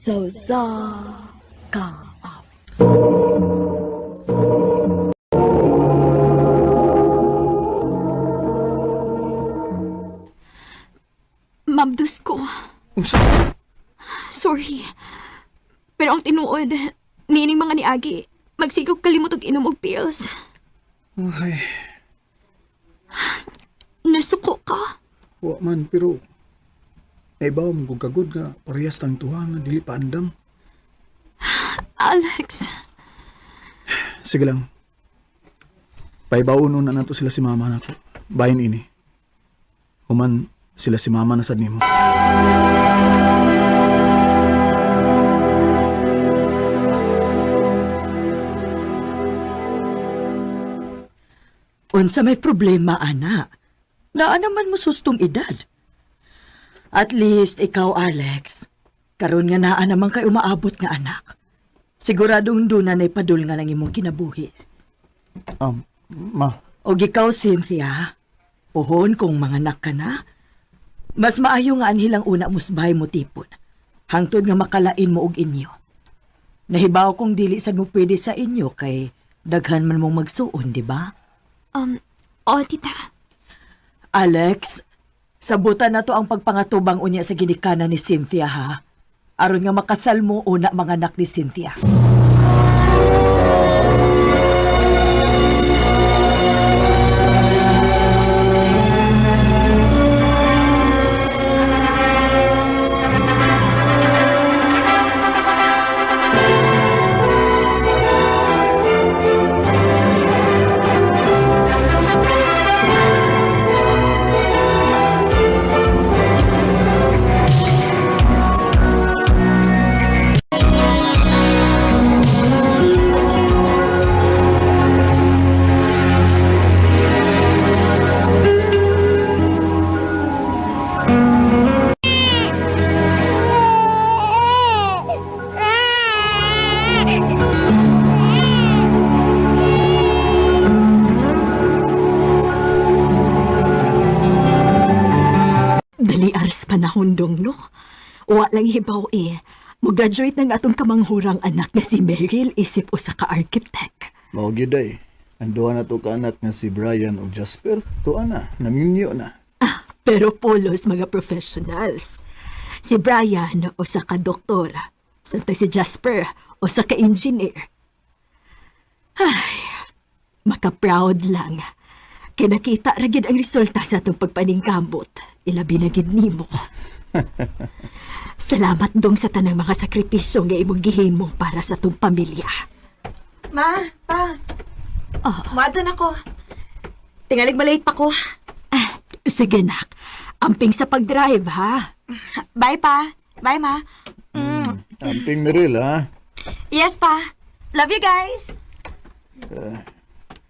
Sausa ka. Mabdos ko. Unsa? Sorry. Pero ang tinuod, nining mga niagi, magsigog kalimot og inom og pills. Ay, Nasuko ka? wa man, pero naibaw mo kong kagod nga parehas tang tuha nga dili pa andam. Alex, Sige lang. Paibawon na nato sila si mama nako. Bayin ini. Human sila si mama na sad nimo. Unsa may problema, ana? Naa naman mo sustong edad. At least ikaw, Alex, karon nga naa naman kay umaabot nga anak. Siguradong doon na ipadul nga lang imong kinabuhi. Ma. O ikaw, Cynthia, puhon kung manganak ka na, mas maayo nga anhilang una musbahay mo tipon, hangtod nga makalain mo og inyo. Nahibaw kong dili sad mo pwede sa inyo kay daghan man mong magsuon, di ba? tita. Alex, sabutan na to ang pagpangatubang unya sa ginikanan ni Cynthia, ha? Aron nga makasal mo una mga anak ni Cynthia. Dali aras panahon dong, no? Wa lang hibaw Mo-graduate ng atong kamanghurang anak na si Meryl isip usa ka architect. Mao gyud ay. Anduha na to ka anak nga si Brian ug Jasper. Tuwa na, naminyo na. Pero polos mga professionals. Si Brian usa ka doktor. Samtang si Jasper usa ka engineer. Ay, maka-proud lang. Kaya nakita ra gid ang resulta sa atong pagpaningkamot. Ilabi na gid nimo. Salamat dong sa tanang mga sakripisyo nga imong gihimo para sa atong pamilya. Ma, pa. Maadto na ko. Tingalig malate pa ko. Sige nak, amping sa pag-drive ha. Bye, pa. Bye, ma. Amping Meryl, ha? Yes, pa. Love you guys.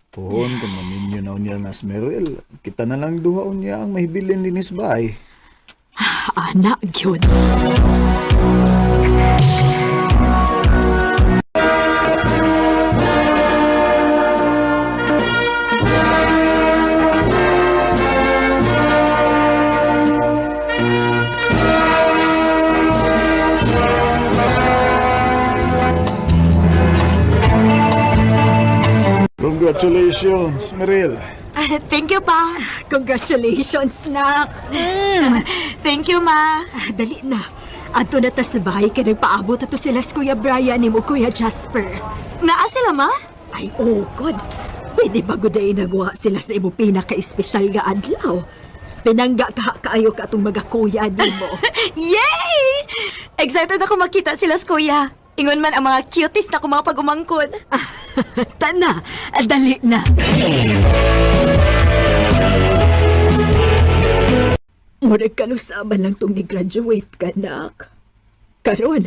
Puhon kung maminyo na unya nga si Meryl. Kita na lang duha unya ang mahibilin din isbay. Anak yun. Congratulations, Meryl. Thank you, pa. Congratulations, nak. Thank you, ma. Dali na. Ato na tas bahay ka nagpaabot ato sila sa Kuya Brian ni mo Kuya Jasper. Naa sila, ma? Ay, oh, good. Pwede bago day nagawa sila sa imo pinaka-espesyal nga adlaw. Pinangga kaayo ka atong mga kuya ni mo. Yay! Excited ako makita sila sa kuya. Ingon man ang mga cutest na mga pag-umangkon. Tana, dali na. Murag kalusaban lang tong ni-graduate ka, nak. Karon,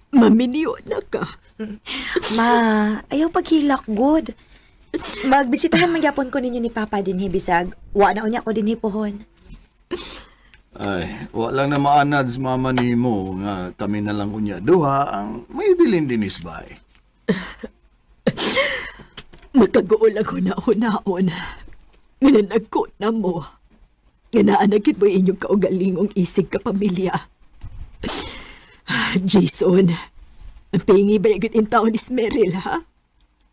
maminyo na ka. Ma, ayaw paghilak, good. Magbisitahan magyapon ko ninyo ni Papa din bisag. Wa na unya ko din pohon. Ay, wala na maanad sa mama ni mo nga kami na lang unya duha ang may bilin din isbay. Magkagool ako na hunaon. Ngananagko na mo. Nga naanagit mo inyong kaugalingong isig ka pamilya. Jason, ang pingi ba yung in taon ni Smeril, ha?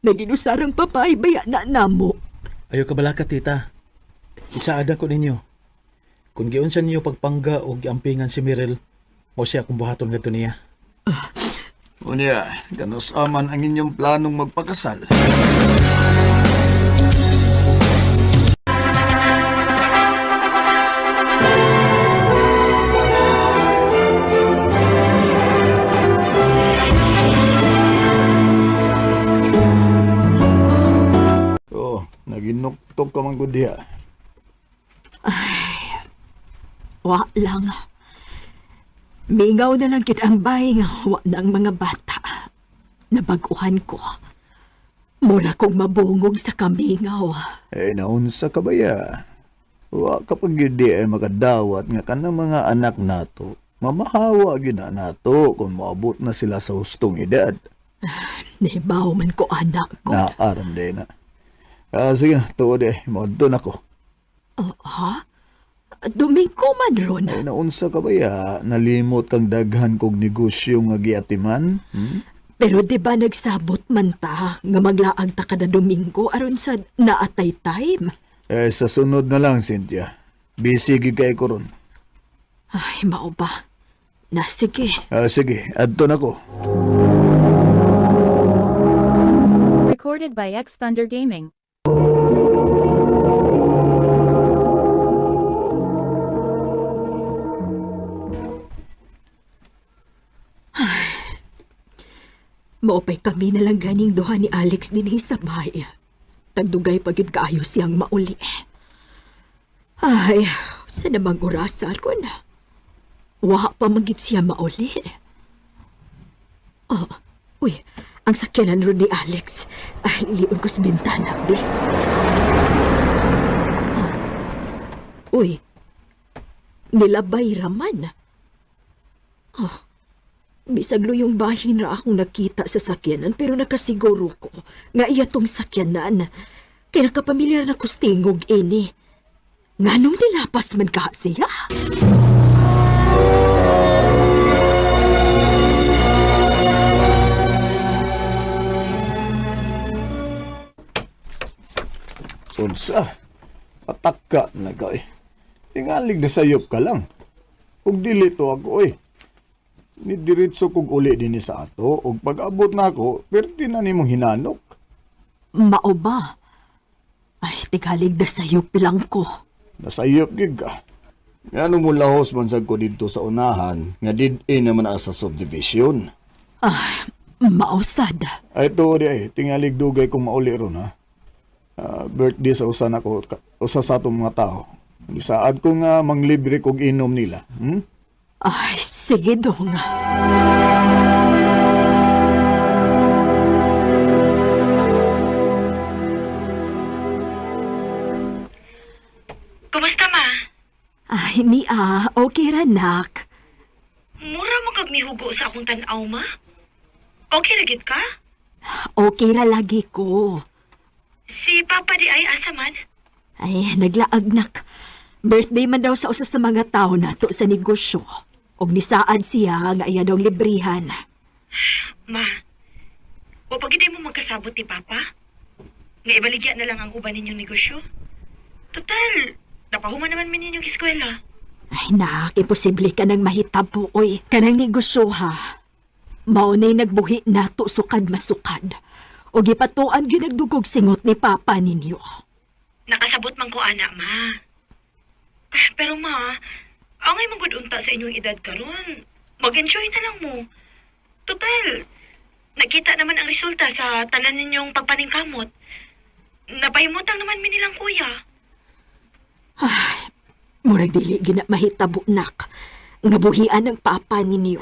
Naginusarang papay baya na namo. Ayaw ka bala ka, tita. Isaada ko ninyo. Kung giunsan niyo pagpangga o giampingan si Mirel, mo siya kung buhaton nga niya. Unya, ganus aman ang inyong planong magpakasal. Oh, naginuktok ka man gud diha. Wa lang. Mingaw na lang kita ang bahay nga wa ng mga bata. Nabaguhan ko. Mula kong mabungog sa kamingaw. Naunsa ka ba ya? Wa kapag yun di ay makadawat nga kanang mga anak nato. Mamahawa gina nato kung maabot na sila sa hustong edad. Nibaw man ko anak ko. Naaram din na. Sige na, tuod maudto na ko. Ha? Domingo man ron. Naunsa ka ba ya? Nalimot kang daghan kog negosyo nga giatiman? Pero di ba nagsabot man ta nga maglaag ta kada Domingo aron sa naatay time? Sa sunod na lang, Cynthia. Busy gid kay ko ron. Ay, mao ba? Na sige. Sige, adto na ko. Recorded by X Thunder Gaming. Maupay kami na lang ganing duha ni Alex din sa bahay. Tagdugay pagid kaayo siyang mauli. Ay, sa namang orasar ko na. Wa pa magit siya mauli. Oh, uy, ang sakyanan ron ni Alex. Ay, liun ko sa bintana, di. Uy, nilabay raman. Oh, bisag luyong bahin ra akong nakita sa sakyanan pero nakasiguro ko nga iya tong sakyanan. Kaya nakapamilyar na kustingog ini. Nganong nilapas man ka siya? Unsa? Pataka na ka Tingalig na sayop ka lang. Ug dili to ako Nidiritso kog uli din sa ato ug pag-abot na ako, perti na nimong hinanok. Mao ba? Ay, tigalig na sayop lang ko. Nasayop gid ka. Ngano mo lahos man sad ko didto sa unahan nga did-in naman sa subdivision. Mausad. Ay to tingalig dugay kong mauli ron ha. Birthday sa usa nako usa sa atong mga tao. Isaad ko nga manglibre kog inom nila. Ay, sige dong. Kumusta ma? Ay, okay ra nak. Mura mo kag mihugo sa akong tan-aw ma? Okay ra gid ka? Okay ra lagi ko. Si Papa di ay asa man? Ay, naglaag nak. Birthday man daw sa usa sa mga tao nato sa negosyo. Og nisaad siya nga iya daw librihan. Ma, wa pa gid mo magkasabot ni Papa? Nga ibaligya na lang ang uban ninyong negosyo? Total, napahuman naman min ninyong eskwela. Ay nak, imposible ka nang mahitabo, oy. Kanang negosyo ha. Maunay nagbuhi nato sukad masukad. O gipatuan gyud nagdugog singot ni Papa ninyo. Nakasabot man ko ana, ma. Pero ma, angay mong unta sa inyong edad karon. Mag-enjoy na lang mo. Total, nakita naman ang resulta sa tanan ninyong pagpaningkamot. Napaimutang naman mi nilang kuya. Murag dili gina mahitabo nak. Nga buhian ng Papa ninyo.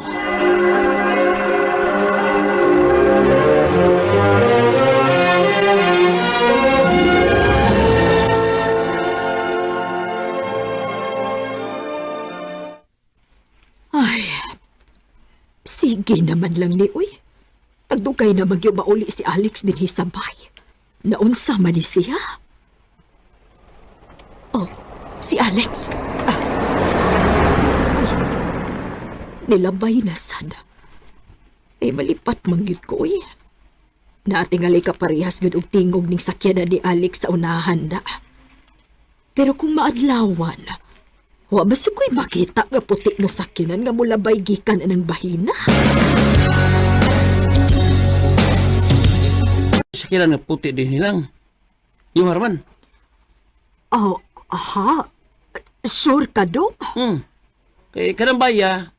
Ay, sige naman lang ni uy. Pagdugay naman yung mauli si Alex din hisabay. Naunsa man ni siya? Oh, si Alex. Ay, nilabay na sad. Ay malipat manggit ko eh. Natingalay ka parehas gud og tingog ning sakyanan ni Alex sa unahan da. Pero kung maadlawan, wa ba si ko'y makita nga putik nga sakyanan nga mulabay gikan anang bahina? Sakiran nga puti din nilang. Yung Harman. Oh, aha. Sure ka, Dong? Kay kanang baya,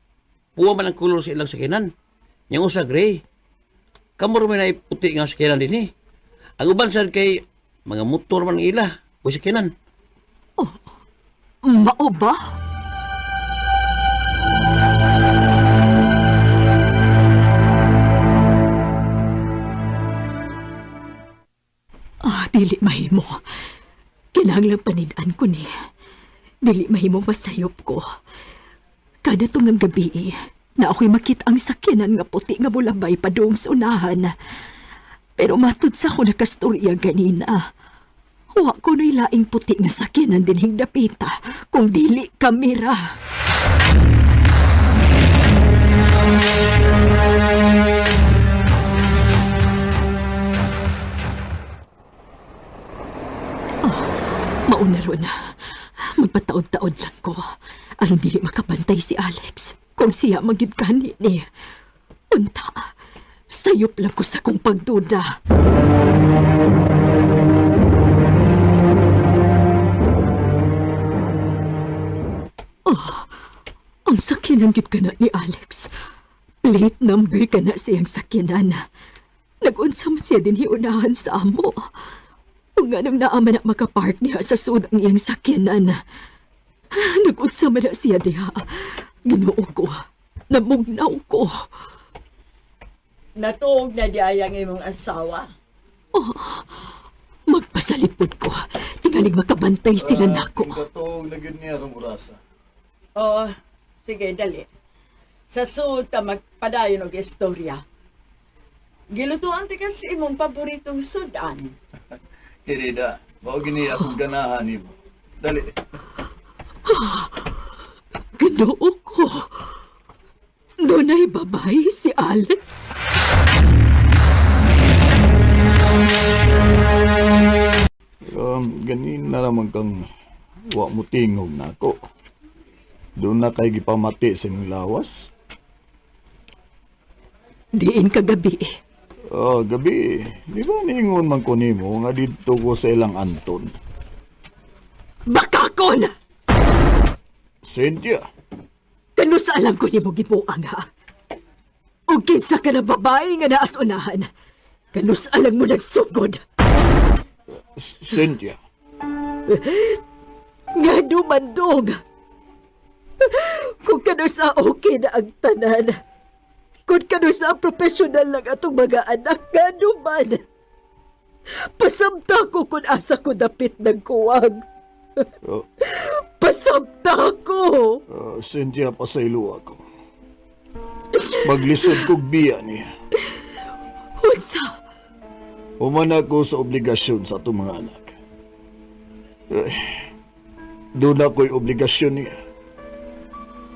puwa man ang kulor sa ilang sakinan. Yung usa gray. Kamor man ay puti nga sakinan din eh. Ang uban sad kay mga motor man ang ila. O sakinan. Mao ba? Dili mahimo. Kinahanglang paninaan ko ni. Dili mahimong masayop ko. Kada tungang gabi, na ako'y makita ang sakyanan nga puti nga bulabay pa doong sa unahan. Pero matud sa ako nakastorya ganina. Wa ko no'y laing puti nga sakyanan dinhing dapita kung dili kamera. Mauna ron. Magpataod-taod lang ko. Aron dili makabantay si Alex. Kung siya magyud kani ni. Unta, sayop lang ko sa kong pagduda. Ang sakyanan gid ka na ni Alex. Plate number ka na siyang sakyanan. Nag-unsa man siya din hiunahan sa amo. Kung anong naaman na makapark niya sa sudang iyang sakyanan. Nag-unsa man na siya diha. Ginoo ko. Namugnaw ko. Natuog na di ayang imong asawa. Magpasalipod ko. Tingaling makabantay sila nako. Katong lagyan niya rong orasa. Oo, sige, dali. Sa suod ka magpadayon og istorya. Gilutuan ti kasi imong paboritong sudan. Irida, mao gini akong ganahan nimo. Dali. Ginoo ko. Doon ay babae si Alex. Ganin na naman kang wa mo tingog na ako. Doon na kay gipamati sa imong lawas. Diin kagabi. Gabi. Di ba ningon man ko nimo nga dito ko sa ilang Anton? Bakakon! Cynthia, Kano sa alam ko ni mo gibuang ha? O kinsa ka na babae nga naas unahan? Kano sa alam mo nagsugod? Cynthia. Nga dumandog. Kung kano sa okay na ang tanan. Kung kano sa professional lang atong mga anak, nga duman. Pasamta ko kung asa ko dapit ng kuwag. Pasamta ko. Cynthia, pasaylo ako. Maglisod kog biya niya. Unsa? Human ako sa obligasyon sa atong mga anak. Doon ako'y obligasyon niya.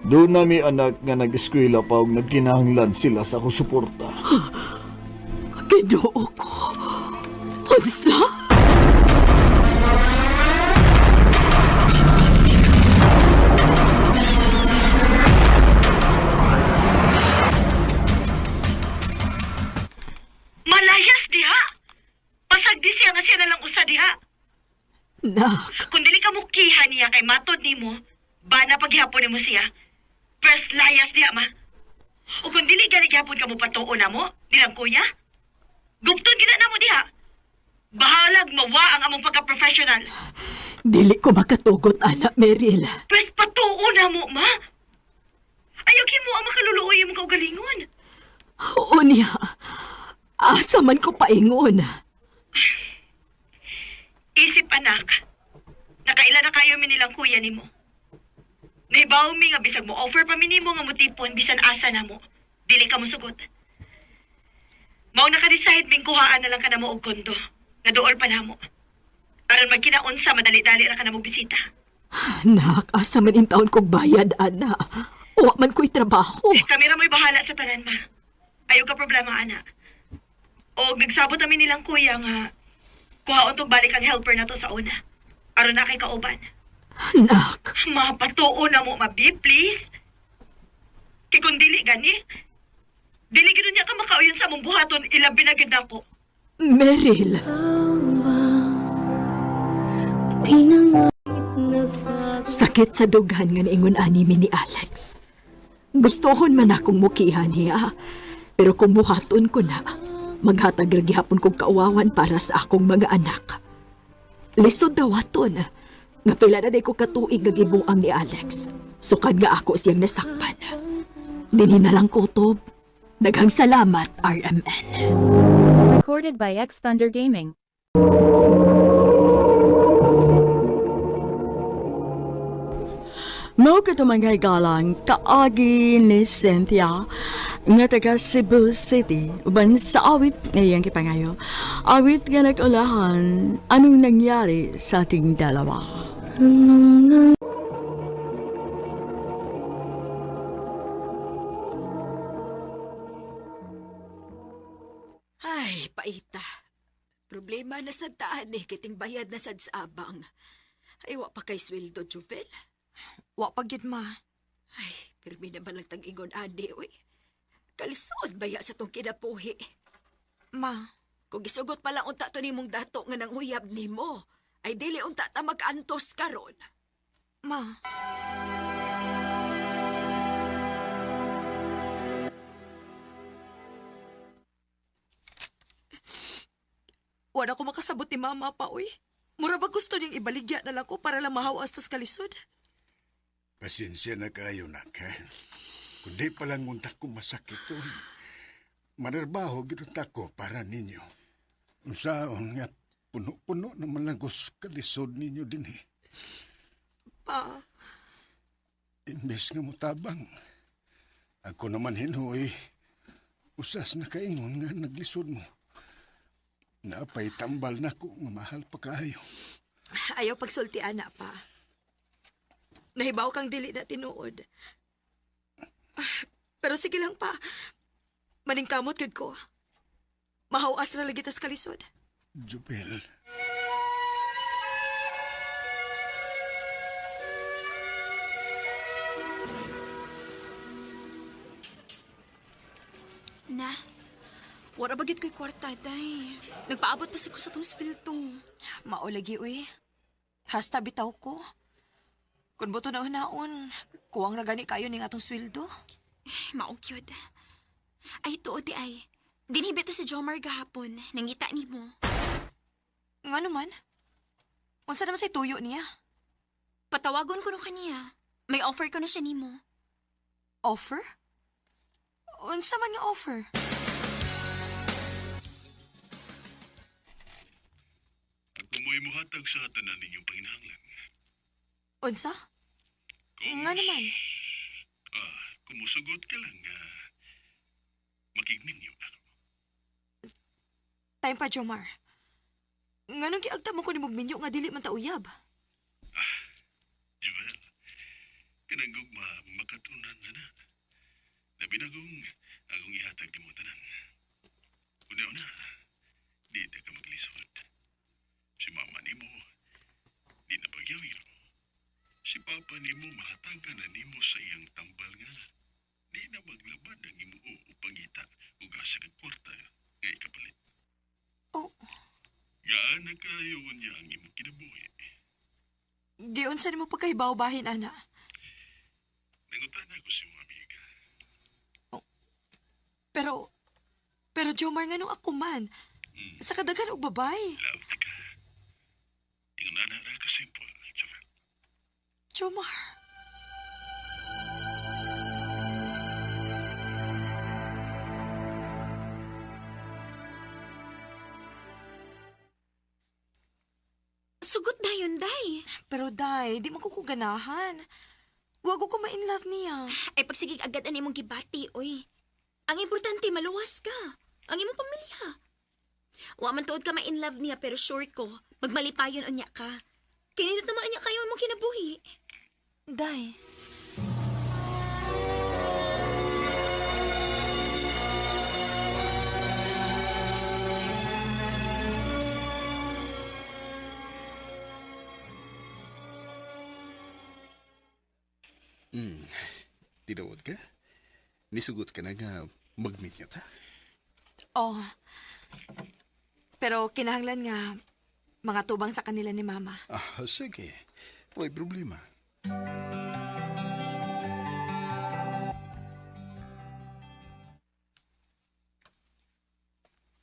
Doon na may anak nga nag-eskwela pa o nagkinahanglan sila sa kusuporta. Ginoo ko. Unsa? Malayas diha. Pasag di siya nga siya nalang usa diha. Nak, Kung dili ka mukihan niya kay matod nimo, bana paghihapon nimo siya. First layas diha ma. O kung dili gani gyapon ka mo patuo na mo, nilang kuya. Gupton gina na mo diha. Bahalag mawa ang among pagka-professional. dili ko makatugot, anak Meryl. Pwes patuo na mo, ma. Ayaw mo ang makaluluoy yung mga ugalingon. Oo niya. Asa man ko paingon. Isip anak, nakaila na kayo nilang kuya nimo. Naibaw mi nga bisag mo offer pa nimo nga mutipon bisan asa na mo. Dili ka mo sugot. Mao naka-decide ming kuhaan na lang ka na mo og kondo. Naduol pa na mo. Aron magkinaunsa madali-dali ra ka na mo bisita. Nak, asa man in taon ko bayad, ana. Wa man ko'y trabaho. Kami ra mo'y bahala sa tanan ma. Ayaw ka problema, ana. O nagsabot kami nilang kuya nga kuhaon tog balik ang helper na to sa una. Aron na kay kauban. Nak, Mapatuo na mo, mabi, please. Kay kung dili gani, dili gano'n niya ka makauyon sa mong buhaton, ilabi na gid ako. Meryl. Sakit sa dughan nga niingon anime ni Alex. Gustohon man akong mukihan niya, pero kung buhaton ko na, maghatag ra gihapon kong kauwawan para sa akong mga anak. Lisod daw aton, nga pila na day ko katuig nga gibuang ni Alex. Sukad nga ako siyang nasakpan. Dini na lang kutob. Daghang salamat, RMN. Recorded by X Thunder Gaming. Mo katumangay galang kaagi ni Cynthia nga taga Cebu City uban sa awit ngayang kipangayo. Awit nga nag-ulahan anong nangyari sa ating dalawa. Ay, paita. Problema na sa taan eh, kiting bayad na sad sa abang. Ay, wa pa kay sweldo, Jubel. Wa pa gid ma. Ay, pirmi na ba lang tag-ingon, adi, uy. Kalisod baya sa tong kinapuhi. Ma, Kung gisugot pala unta to nimong dato nga nang huyab nimo, ay dili unta ta mag-antos karon. ma. Wala ko makasabot ni mama pa, uy. Mura ba gusto niyang ibaligya na lang ko para lang mahawas tas kalisod? Pasensya na kayo, nak, ha? Kundi palang untak ko masakit to. Manarbaho ginunta ko para ninyo. Unsaon nga puno-puno naman lang kalisod ninyo din, eh. Pa, Imbes nga mo tabang. Ako naman hinuoy. Usas na kaingon nga naglisod mo. Naapay tambal na ko nga mahal pa kayo. ayaw pagsultian na pa. Nahibaw kang dili na tinuod. Pero sige lang pa. Maningkamot gid ko. Mahawas ra lagi tas kalisod. Jubel, Na, wala bagit ko'y kwarta, day. Nagpaabot pa sa ko sa tong spiltong. Maulagi, uy. Hasta bitaw ko. Kung buto na unaon, kuwang ra gani kayo ning atong sweldo. Maong cute. Ay, tuod di ay. Dinhibit si Jomar gahapon. Nangita ni mo. Nga naman? Unsa naman say tuyo niya? Patawagon ko no kaniya. May offer ko na siya ni mo. Offer? Unsa man nga offer? ako mo'y muhatag sa tanan ninyong panginahanglan. Unsa? Nga naman? Kumusugot ka lang nga makigninyo na. Time pa, Jomar. Nga nung giagta mo ko ni Mugminyo nga dili man ta uyab. Joel, kinagog makatunan na. Labi na kung akong ihatag ni mo tanan. Una-una, di na ka maglisod. Si mama ni mo, di na bagyaw-yaw. Si papa ni mo, mahatagan na ni mo sa iyang tambal nga. Di na maglabad ang imo upangita o gasa ng kwarta nga ikapalit. Oh, Gaan na kayo niya ang imo kinabuhi. di unsa nimo pagkahibaw-bahin, ana. Nangutan ako si mga amiga. Pero Jomar, nga nung ako man, sa kadagan og babay. Love ka. Ingon na na ka simple, Joel. Jomar. Sugot dayon, day. Pero day, di man ko ganahan. Wag ko ma-in love niya. Ay, pagsigig agad ang imong gibati, oy. Ang importante, maluwas ka. Ang imong pamilya. Wa man tuod ka ma-in love niya, pero sure ko, magmalipayon unya ka. Kinindot naman unya kayo imong kinabuhi. Day. Day, Tinuod ka? Nisugot ka na nga mag-meet niya ta? Oh. Pero kinahanglan nga mga tubang sa kanila ni Mama. Sige. May problema.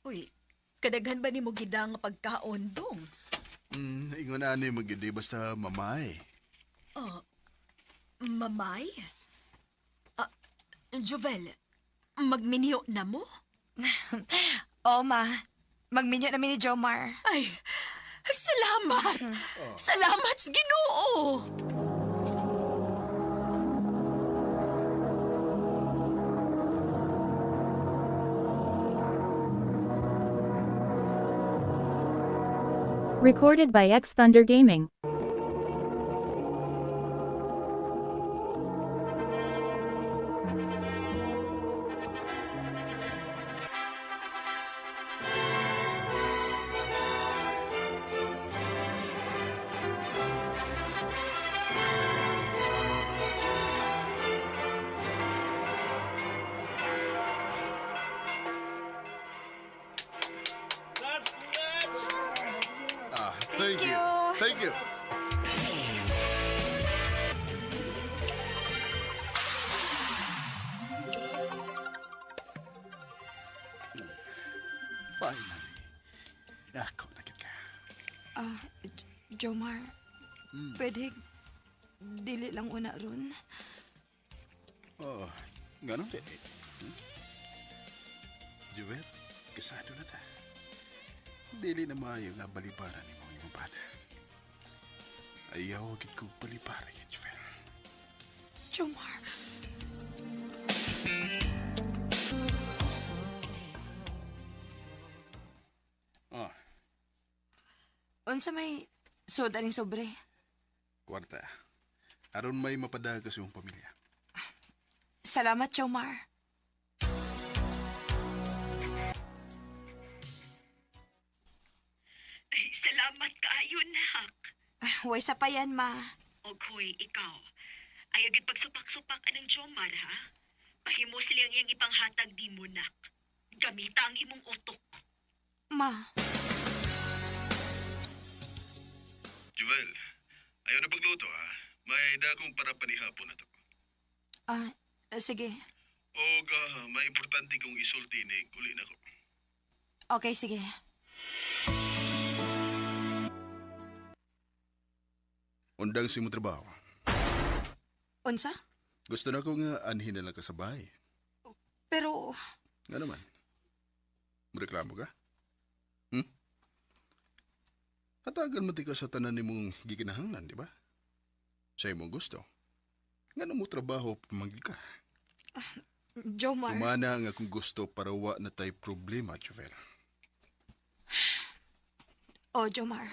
Uy, kadaghan ba ni mo gidang pagkaon dong? Ingon na ni magindi basta mamay. Mamay? Jovel, magminyo na mo? Oo, Ma. Magminyo namin ni Jomar. Ay, salamat! Salamat sa Ginoo! Recorded by X Thunder Gaming. Thank you. Thank you. Finally. Ako, nakit ka. Jomar, pwede dili lang una ron. Ganon din. Joel, kasado na ta. Dili na maayo nga balibaran ni mga imong bata. Ayaw agad kong balibaran yan, Joel. Jomar. Unsa may soda ning sobre? Kwarta. Aron may mapadaga sa iyong pamilya. Salamat, Jomar. Ay, salamat kaayo, nak. Huwag sa pa yan, Ma. Og hoy, ikaw. Ay agad pagsupak-supak anang Jomar, ha? Pahimos liyang iyang ipanghatag di mo, nak. Gamita ang imong utok. Ma. Joel, ayaw na pagluto, ha? May dakong para panihapon na to. Sige. O may importante kong isulti ni uli na ko. Okay, sige. Undang si mo trabaho. Unsa? Gusto na ko nga anhin na lang ka sa bahay. Pero, Nga naman. Mareklamo ka? Hatagan mo ka sa tanan ni mong gikinahanglan, di ba? Sa imong gusto. Nga mo trabaho pamanggi ka. Jomar. Umana nga kung gusto para wa na tay problema, Jovel. Jomar.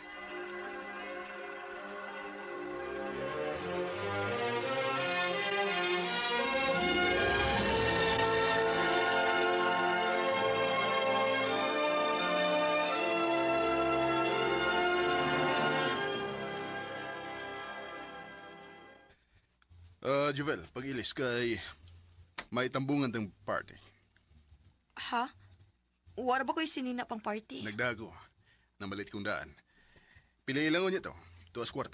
Jovel, pag-ilis kay may tambungan tang party. Ha? Wala ba ko'y sinina pang party? Nagdago. Namalit kong daan. Pili lang niya to. 2:15.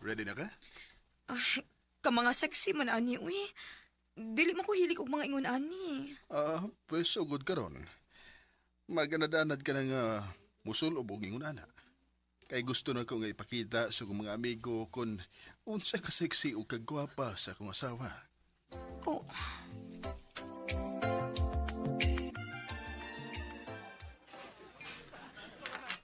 Ready na ka? Ka mga sexy man ani, uy. Dili mo ko hilig og mga ingon ani. Pues so good ka ron. Maganadanad ka na nga musul o buging unana. Kay gusto na ko nga ipakita sa kong mga amigo kung unsa ka sexy o kagwapa sa akong asawa. Oh.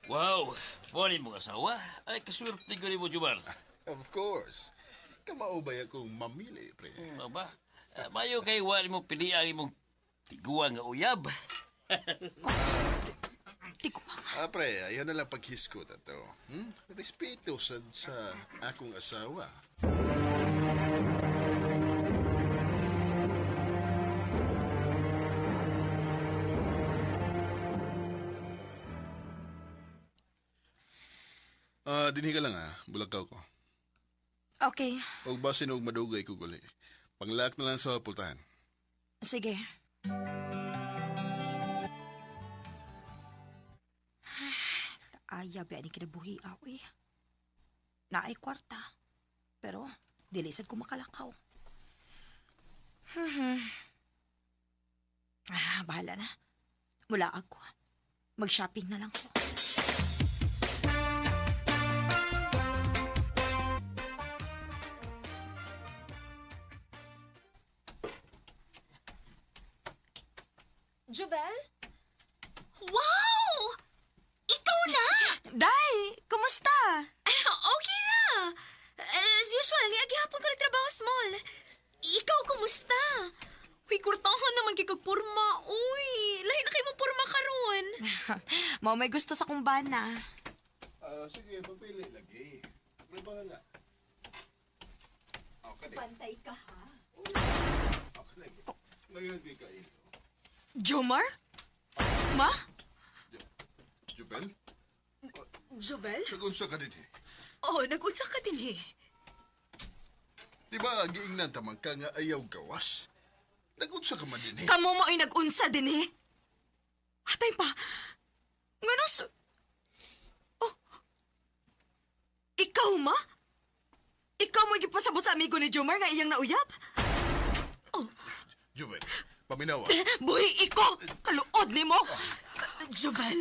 Wow, pwede mong asawa? Ay, kaswerte ko ni mo, Jumar. Of course. Kamao ba akong mamili, pre? Aba, mayo kay wali mo pili ang imong tiguan nga uyab. Pre, ayaw na lang paghiskot ato. Respeto sa akong asawa. Dinhi ka lang bulagaw ko. Okay, Og basin og madugay ko gali. Panglaak na lang sa pultahan. sige. Ayaw ba ni kinabuhi awi. Naay kwarta. Pero, dilisad ko makalakaw. Bahala na. Mula ako. Mag-shopping na lang ko. Jovel? Wow! Ikaw na! Day, kumusta? Okay na. As usual, niagihapon ko nagtrabaho sa mall. Ikaw, kumusta? Uy, kurtahan naman kay kagpurma. Uy, lahi na kayo mong purma karon. Mao may gusto sa kumbana. Sige, papili lagi. May bahala. Okay. Pantay ka, ha? Okay. Ngayon di ka ito. Jomar? Ma? Juvel? Jovel? Nagunsa ka din Oh, nag-unsa ka din eh. Diba, giingnan tamang ka nga ayaw gawas? Nagunsa ka man din Kamo mo ay nag-unsa din eh. Atay pa. Nga nas... Oh. Ikaw, ma? Ikaw mo ipasabot sa amigo ni Jomar nga iyang nauyab? Juvel, paminawa. Buhi iko! Kaluod ni mo! Jovel,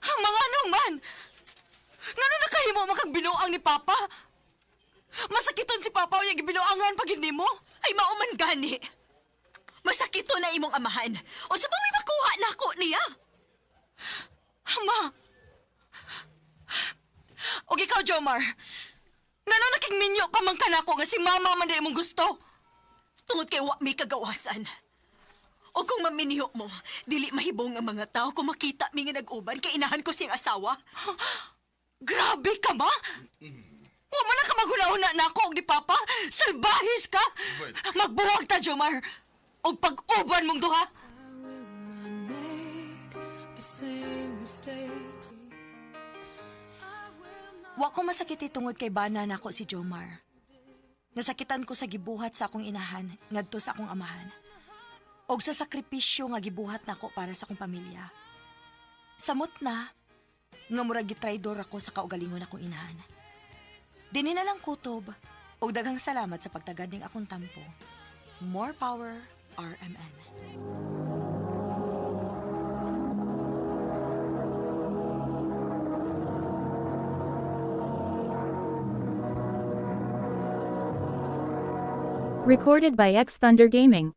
mga naman! Nga na nakahimo makagbinuang ni Papa? Masakiton si Papa o yung gibinuangan pag hindi mo? Ay, mauman gani! Masakito na imong amahan. O sa may makuha na ako niya? Ma! O ikaw, Jomar, nga na nakingminyo pa man ka na ako nga si Mama man na imong gusto. Tungod kay wa may kagawasan. O kung maminihok mo, dili mahibong ang mga tao kung makita mi nga nag-uban kay inahan ko siyang asawa. Grabe ka ba? Wa man na ka maghuna-una na ako og di Papa. Salbahis ka! Magbuwag ta, Jomar. Og pag-uban mong duha. Wa ko masakit tungod kay bana na ako si Jomar. Nasakitan ko sa gibuhat sa akong inahan, ngadto sa akong amahan. Og sa sakripisyo nga gibuhat nako para sa akong pamilya. Samot na, nga murag gitraidor ako sa kaugalingon akong inahan. Dinhi na lang kutob, og daghang salamat sa pagtagad ning akong tampo. More power, RMN. Recorded by X Thunder Gaming.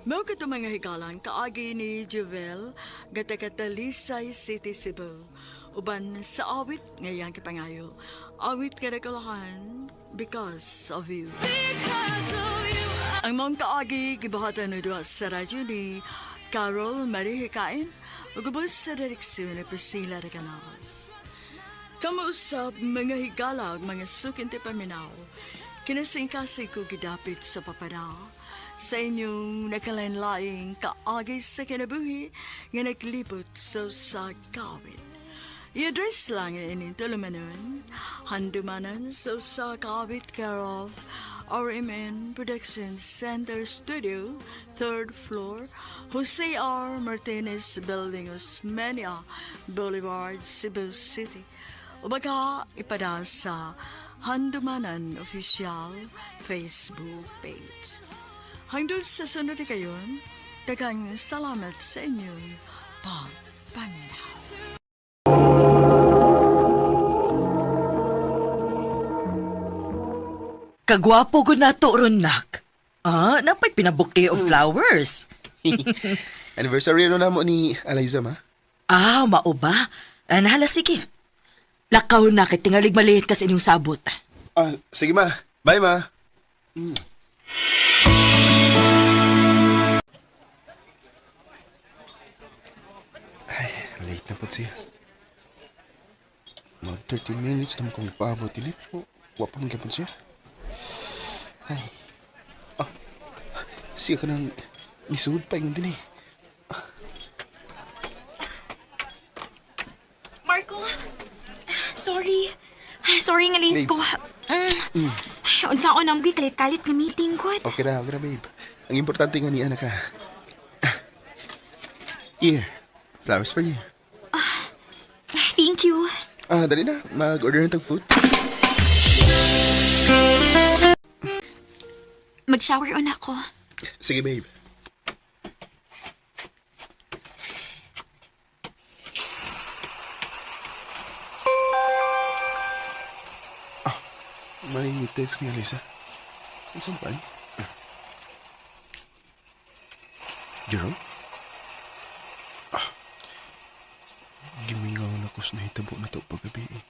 Mao kato mga higalan kaagi ni Jovel gatakatalisay City Cebu. Uban sa awit ngayang kipangayo. Awit kadakalahan because of you. Ang mga kaagi gibahatan no duha sa radyo ni Carol Marie Hikain ug ubos sa direksyon ni Priscilla de Canavas. Kamuusap mga higala ug mga sukin ti paminaw. Kinasingkasig ko gidapit sa papada sa inyong nakalanlaing kaagay sa kinabuhi nga naglibot sa kawit. I-address lang ining tulumanon, handumanan sa kawit care of RMN Productions Center Studio, 3rd floor, Jose R. Martinez Building, Osmeña Boulevard, Cebu City. O baka ipada sa Handumanan Official Facebook page. Hanggang sa sunod kayon, daghang salamat sa inyong pagpaminaw. Kagwapo ko na to, Ronak. Napay pinabuke of flowers. Anniversary na mo ni Eliza, ma? Mao ba? Nahala, sige. Lakaw na, kay tingalig maliit kasi inyong sabot. Sige, ma. Bye, ma. Ay, late na po siya. Mag 13 minutes na kong paabot ilip. Wapa mong gapon siya. Ay. Siya ka nang Isuod pa yung din eh. Marco, sorry. Sorry nga late Babe. ko. Unsa ako nang kalit-kalit nga meeting ko. Okay ra, babe. Ang importante nga ni anak ka. Here, flowers for you. Thank you. Dali na. Mag-order na tag food. Mag-shower on ako. Sige, babe. May text ni Alisa. Saan pa eh? Jerome? Gimingaw na ko sa nahitabo na to paggabi eh.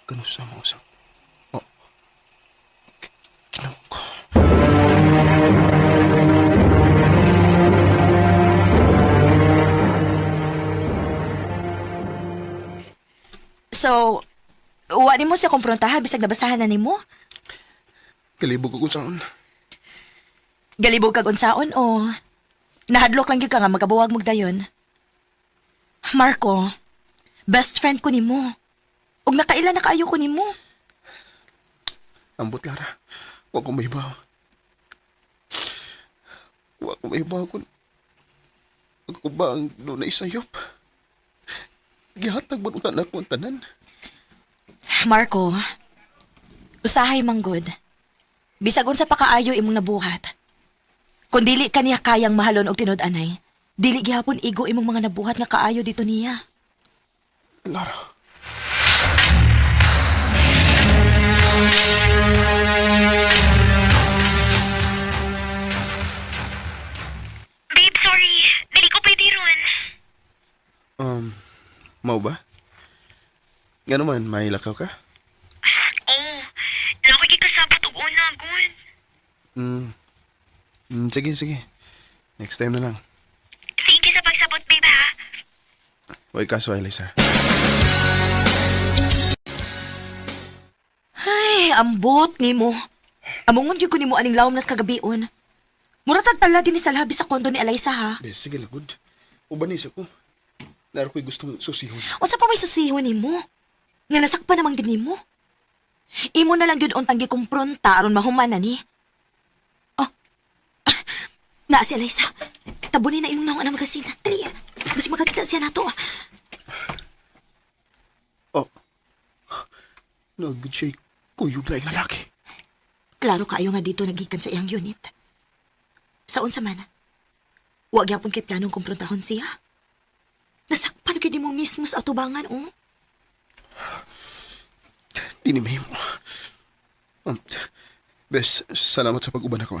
Kanusa mo usap? Kinaw ko. So, wali mo siya kumprontaha bisag nabasahan na nimo? Kalibog ko kung saan. Galibog kag unsaon o nahadlok lang gyud ka nga magabuwag mo dayon? Marco, best friend ko nimo. Ug nakaila na kaayo ko nimo. Ambot, Lara. Huwag ko maibaw. Huwag ko maibaw kung ako ba ang doon na isayop. Gihatag mo na ako ang tanan. Marco, usahay manggod. Bisag unsa pa kaayo imong nabuhat. Kung dili ka niya kayang mahalon og tinud-anay, dili gihapon igo imong mga nabuhat nga kaayo dito niya. Lara. Babe, sorry. Dili ko pwede ron. Mau ba? Nga naman, may lakaw ka? Oo. Laki kasabot og una, gun. Sige. Next time na lang. Thank you sa pagsabot, babe, ha? Huwag kaso, Elisa. Ay, ambot nimo. Amongon gyud ko nimo aning lawom nas kagabion. Mura tagtala din ni sa labi sa kondo ni Eliza ha. Bes, sige lagod. Ubanis ako. Naro ko'y gustong susihon. Unsa pa may susihon nimo? Nga nasakpan namang din nimo. Imo na lang gyud untang gikumpronta aron mahuman na ni. Oh. Na si Eliza. Tabunin na imong naong na magasin. Dali. Basi magkakita siya nato. Nagod siya'y kuyog lang lalaki. Klaro kaayo nga dito nagikan sa iyang unit. Saon sa man? Huwag yapon kay planong kumprontahon siya. Nasakpan ka mo mismo sa atubangan, oh. Tinimay mo. Bes, salamat sa pag-uban ako.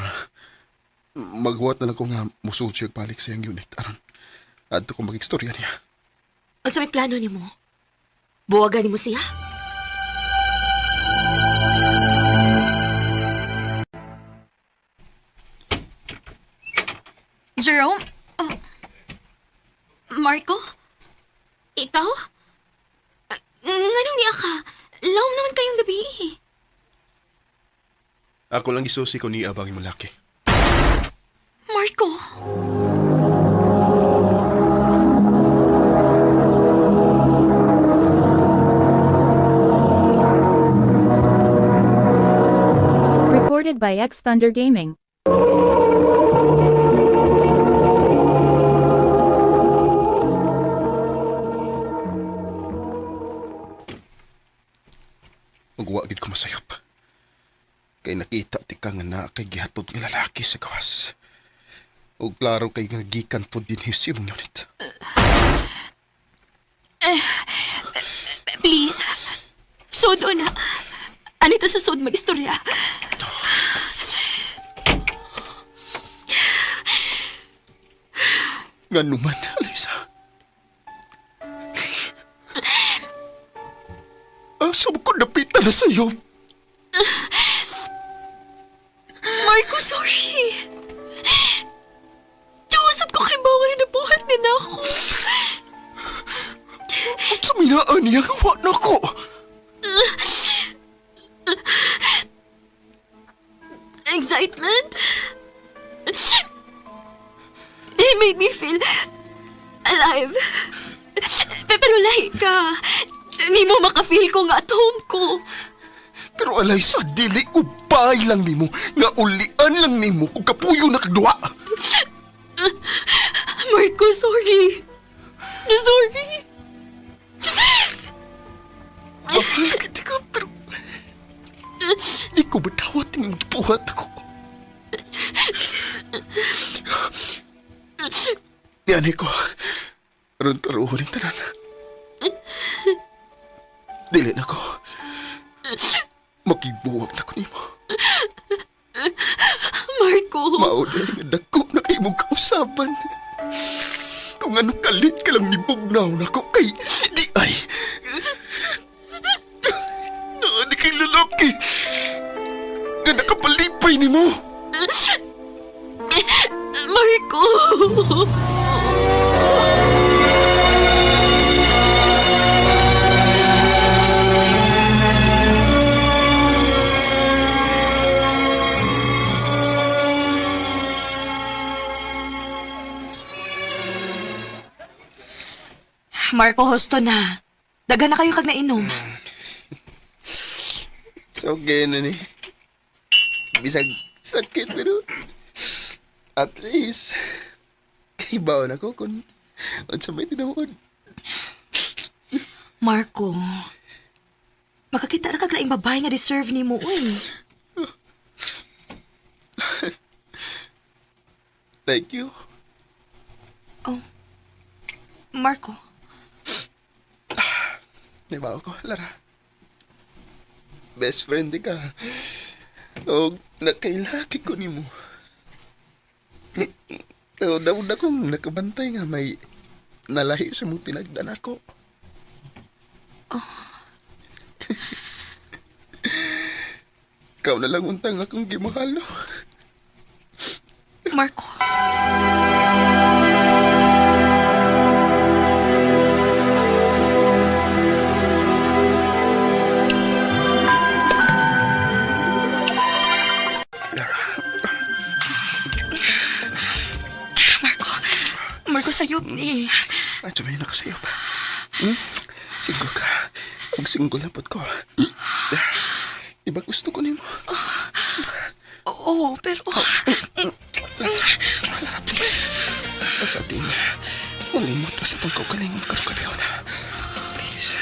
Maghuwat na lang ko nga musuot siya palik sa iyang unit. Aron, adto kong mag-istorya niya. Ano sa may plano ni mo? Buwagan ni mo siya? Jerome? Marco? Ikaw? Nganong niya ka? Lawom naman kayong gabi eh. Ako lang isusi ko ni abang yung malaki. Marco? Recorded by X Thunder Gaming. Magwagid ko masayop. Kay nakita ti ka nga na kay gihatod nga lalaki sa gawas. O klaro kay nga gikan po din hisimong unit. Please. Sud na. Anito sa sud mag-istorya. Nga naman, Alisa. Asa mo ko napitan na sa'yo? Marco, sorry. Diwasap ko kay bawal na buhat din ako. At suminaan niya gawa na ko. Excitement? make me feel alive. Pero lahi ka. Hindi mo makafeel ko nga at home ko. Pero alay sa dili ko bahay lang nimo, nga ulian lang nimo kung kapuyo na kagduwa. Marco, sorry. Sorry. Mahal kita ka, pero di ko matawat ng buhat ako. Yan ko, ron-taruhin yung tanan. Dili na ko. Makibuwag na ko nimo. Marco. Mauna nga dako na kayo mong kausaban. Kung ano kalit ka lang nibugnaw na ko kay di ay. Di kay lalaki. Nga nakapalipay ni mo. Marco. Marco, hosto na. Daga na kayo kag nainom. So, okay na ni. Bisag sakit pero at least ibaw na ko kung sa may tinawad. Marco, makakita na kag laing babae nga deserve ni mo, uy. Thank you. Oh, Marco. Ibaw ko, Lara. Best friend di ka. O nakailaki ko ni mo. O daw na kong nakabantay nga may nalahi sa mong tinagdan ako. Oh. Ikaw na lang untang akong gimahal, no? Marco. Marco, sayop ni. Ay, sabay na kasayop. Siguro ka. Mag-single na po ko. Iba gusto ko ni mo. Oo, pero... Sa atin, malimot na sa tangkaw ka na yung magkaroon na. Please.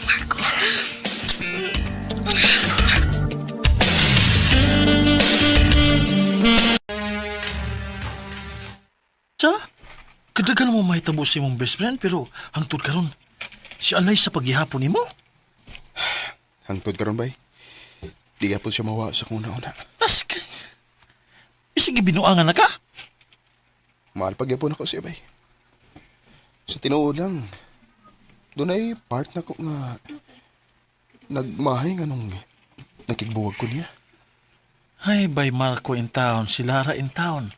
Marco. Sa? Kadagan mo mahitabo si mong best friend pero hangtod karon. Si alay sa paghihapon nimo. Hangtod ka ron, bay? Di ka po siya mawa sa kung una-una. Tas sige binuangan na ka. Mahal pagyapon ako siya, bay. Sa tinuod lang, doon ay part na ko nga nagmahay nga nung nakigbuwag ko niya. Ay, bay Marco in town, si Lara in town.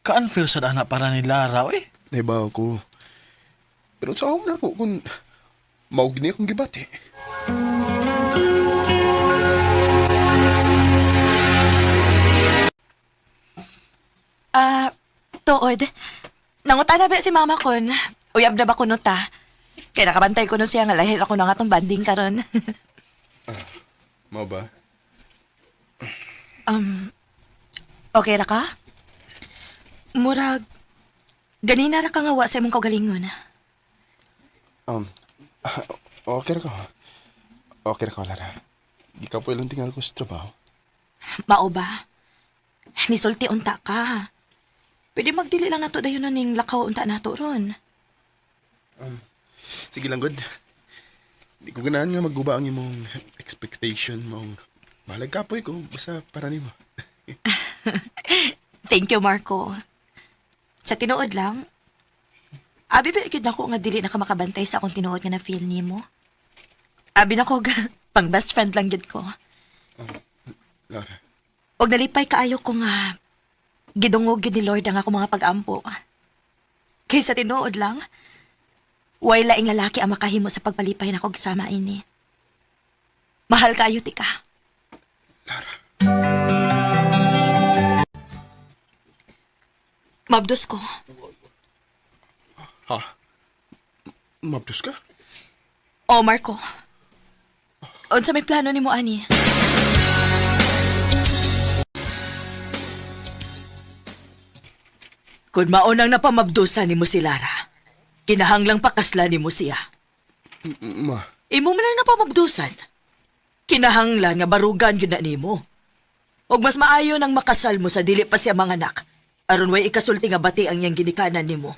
Ka-unfair sa dana para ni Lara, eh. Naibaw ko. Pero sa ako na ko kung maugni akong gibati. Tuod. Nanguta na ba si mama kon? Uyab na ba kuno ta? Kaya nakabantay ko no siya nga lahil ako na nga tong banding karon. Mau ba? Okay ra ka? Murag, ganina ra ka nga wa sa imong kaugalingon. Okay ra ko. Okay ra ko, Lara. Di ka po ilang tingal ko sa trabaho. Mao ba? Nisulti unta ka. Pwede magdili lang nato dayon ning lakaw unta nato ron. Sige lang, good. Di ko ganahan nga magguba ang imong expectation mong balag kapoy ko basta para nimo. Thank you, Marco. Sa tinuod lang, abi ba ikid nako nga dili na ka makabantay sa akong tinuod nga na-feel nimo? Abi na ko pang best friend lang gid ko. Lara. Og nalipay kaayo ko nga gidungog gid ni Lord ang ako mga pag-ampo. Kaysa tinuod lang, way laing lalaki ang makahimo sa pagpalipay na ko gisama ini. Mahal kaayo ti ka. Lara. Mabdos ko. Ha? Mabdos ka? O, Marco. Unsa may plano ni mo, ani? Kung maunang napamabdusan ni mo si Lara, kinahanglang pakasla ni mo siya. Ma, Imo man lang napamabdusan. Kinahanglan nga barugan yun na nimo. Og mas maayo nang makasal mo sa dili pa siya mga anak. Aron way ikasulti nga bati ang iyang ginikanan nimo.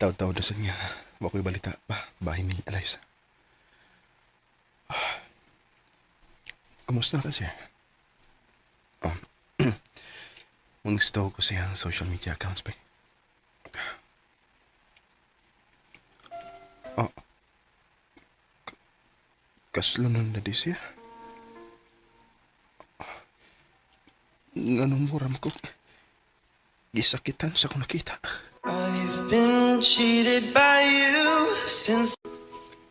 taw-taw dasan nga. Wako'y balita pa. Bahay ni Eliza. Kumusta na kasi? Mang-stow ko siyang social media accounts pa. Kaslunan na di siya. Nganong muram ko? Gisakitan sa kung nakita. I've been cheated by you since...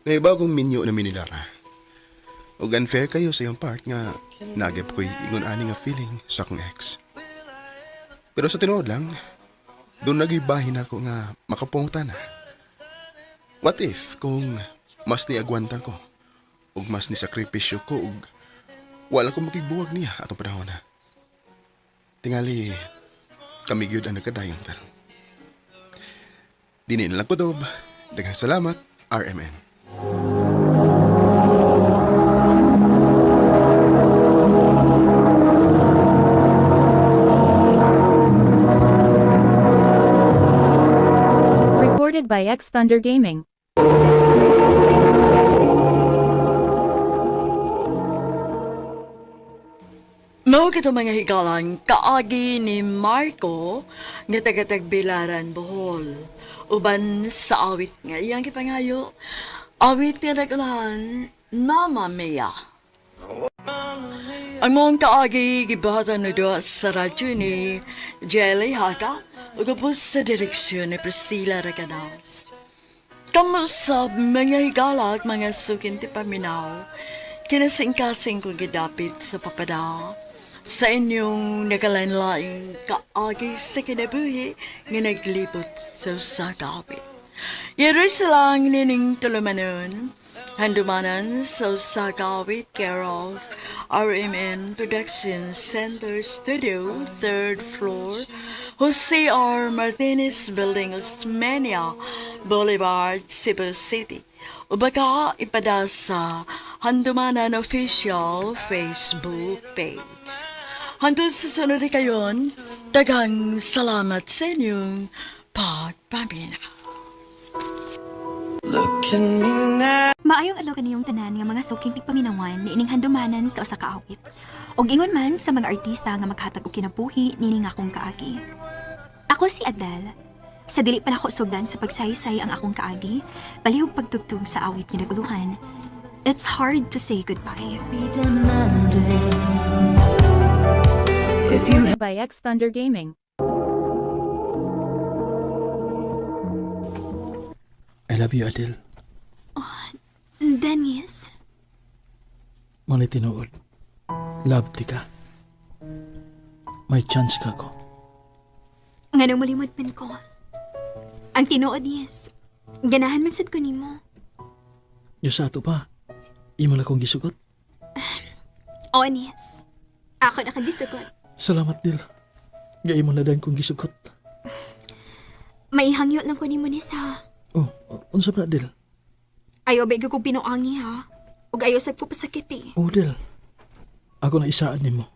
May bagong minyo na minilara. O unfair kayo sa iyong part nga nagip ko'y ingon-ani nga feeling sa akong ex. Pero sa tinuod lang, doon nagibahin ako nga makapungutan na. What if kung mas niagwanta ko o mas nisakripisyo ko o wala ko makigbuwag niya atong panahon na. Tingali, kami gyud ang nagkadayon karon. Dinin lang ko dob. Daghang salamat, RMN. Recorded by X Thunder Gaming. Mao kito mga higalan, kaagi ni Marco nga taga-Tagbilaran, Bohol. Uban sa awit nga iyang kipangayo. Awit nga nagulahan, Mama Mia. Ang mong kaagi gibahatan na doon sa radyo ni Jelly Haka o kapos sa direksyon ni Priscilla Raganas. Kamusta mga higala at mga sukin ti paminaw, kinasing-kasing kong gidapit sa papada. Sa inyong nakalanlaing kaagi sa kinabuhi nga naglibot sa usagawit. Yero silang nining tulumanon, handumanan sa usagawit care of RMN Production Center Studio, 3rd floor, Jose R. Martinez Building, Osmeña Boulevard, Cebu City. O baka ipada sa Handumanan Official Facebook page. Hantod sa sunod kayon, daghang salamat sa inyong pagpamina. Look at me now. Maayong adlaw kaniyong tanan nga mga suking tigpaminawan ni ining handumanan sa usa ka awit. Og ingon man sa mga artista nga maghatag og kinabuhi nining akong kaagi. Ako si Adele. Sa dili pa nako sugdan sa pagsaysay ang akong kaagi, palihog pagtugtog sa awit kinaguluhan. It's hard to say goodbye. Recorded by X Thunder Gaming. I love you, Adele. Dennis, Muli tinuod. Love ti ka. May chance ka ko. nganong malimod man ko. Ang tinuod yes, ganahan man sad ko nimo. Yung sa ato pa, imo na kong gisugot. O yes, ako nakagisugot. Salamat, Dil. Gaya mo na dahil kong gisugot. May hangyo lang ko ni mo ni sa. Oh, unsa pa na, Del? Ayaw bego ko pinuangi ha. Ug ayaw sa ko pasakit eh. Oh, Del. Ako na isaan ni mo.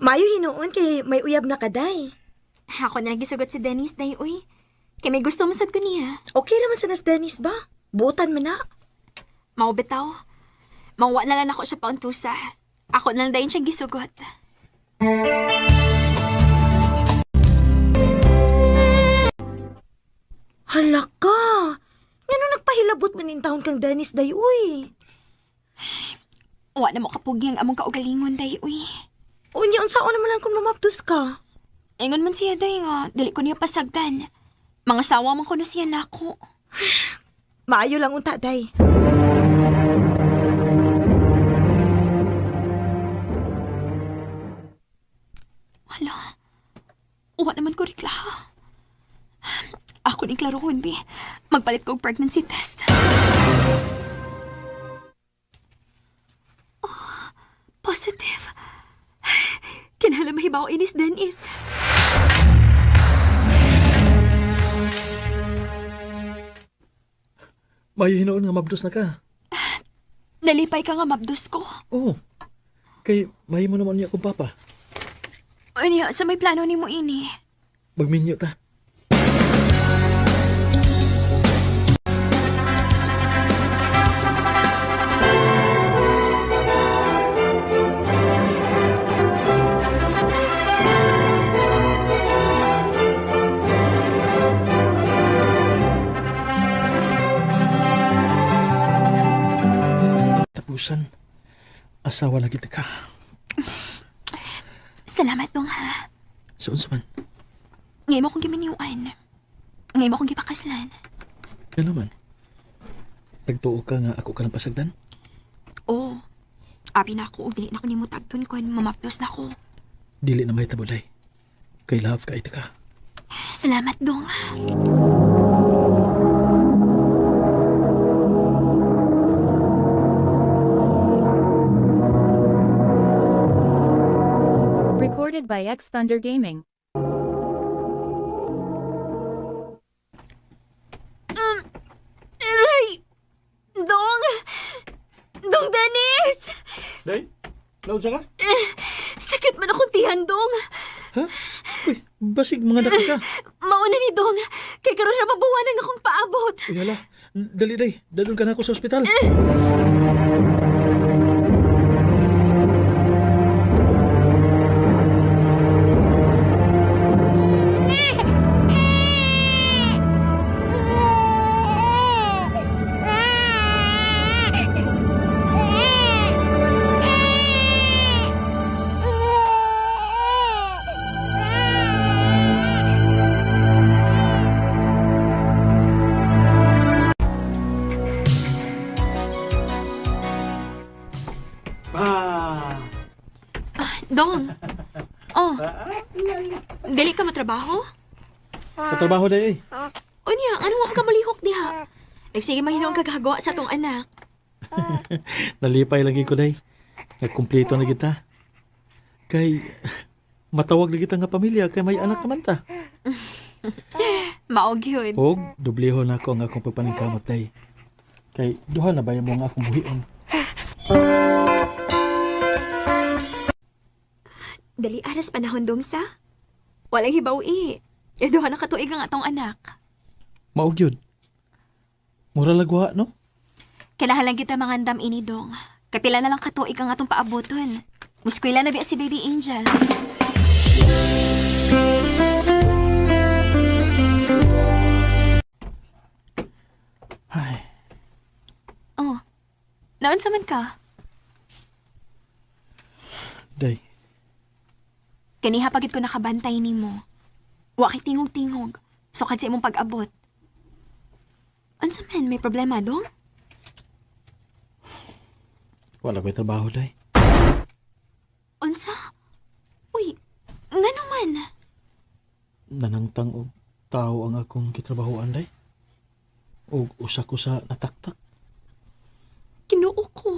Mayo hinuon kay may uyab na kaday. Ako na nagisugot si Dennis day uy. Kay may gusto masad ko niya. Okay naman sa nas Dennis ba? Butan man na. Mao bitaw. Mangwa na lang ako siya pauntusa. Ako na lang dayon siyang gisugot. Hala ka! Ngano nagpahilabot man in taon kang Dennis day uy. Wa na mo kapugi ang among kaugalingon day uy. Unya unsaon naman lang kung mamaptos ka? Ingon man siya day nga, dili ko niya pasagdan. Mga sawa man kuno siya nako. Maayo lang unta day. Hala. Wa naman ko rikla. Ako ni klarohon, bi. Magpalit ko og pregnancy test. Oh, positive. Kinahanglan mahibaw inis Dennis. Mayo hinoon nga mabdos na ka. Nalipay ka nga mabdos ko. Oh, kay mahi mo naman niya akong papa. Ano sa may plano ni mo ini? Magminyo ta. Tapusan, asawa lagi ka. Salamat dong ha. Saan sa man? Ngayon mo akong giminiwan. Ngayon mo akong gipakaslan. Yan naman. Nagtuo ka nga ako ka ng pasagdan? Oo. Abi na ako, dili na ako ni mo tagton ko, mamaplos na ko. Dili na may tabulay. Kay love ka ito ka. Salamat dong. Recorded by X Thunder Gaming. Aray! Dong! Dong Dennis! Day? Laud ka? Sakit man akong tihan, Dong. Ha? Uy, basig mga daka ka. Mauna ni Dong. Kay karon na mabuwanan akong paabot. Uy, hala. Dali, day. Dalun ka na ako sa ospital. Dong. Oh. Dili ka matrabaho? Katrabaho, day, eh. Unya, ano mo ka malihok diha? Nagsige mahinaw ang kagagawa sa atong anak. Nalipay lagi ko, day. Nagkumpleto na kita. Kay, matawag na kita nga pamilya, kay may anak naman ta. Maog yun. Og, dubliho na ako ang akong pagpaningkamot, day. Kay, duha na ba yung mga akong buhion? Dali aras panahon dong sa? Walang hibaw Duha na katuig ang atong anak. Maog yun. Mura lagwa, no? Kinahanglan kita mangandam ini dong. Kapila na lang katuig ang atong paaboton. Muskwila na biya si Baby Angel. Ay. Oh. Naunsa man ka? Day. Kaniha pagit ko nakabantay ni mo. Wakit tingog-tingog. So kadsi imong pag-abot. Unsa man, may problema dong? Wala ko'y trabaho, day. Unsa? Uy, ngano man? Nanangtang og tao ang akong kitrabahoan, day. Og usa ko sa nataktak. Kinuo ko.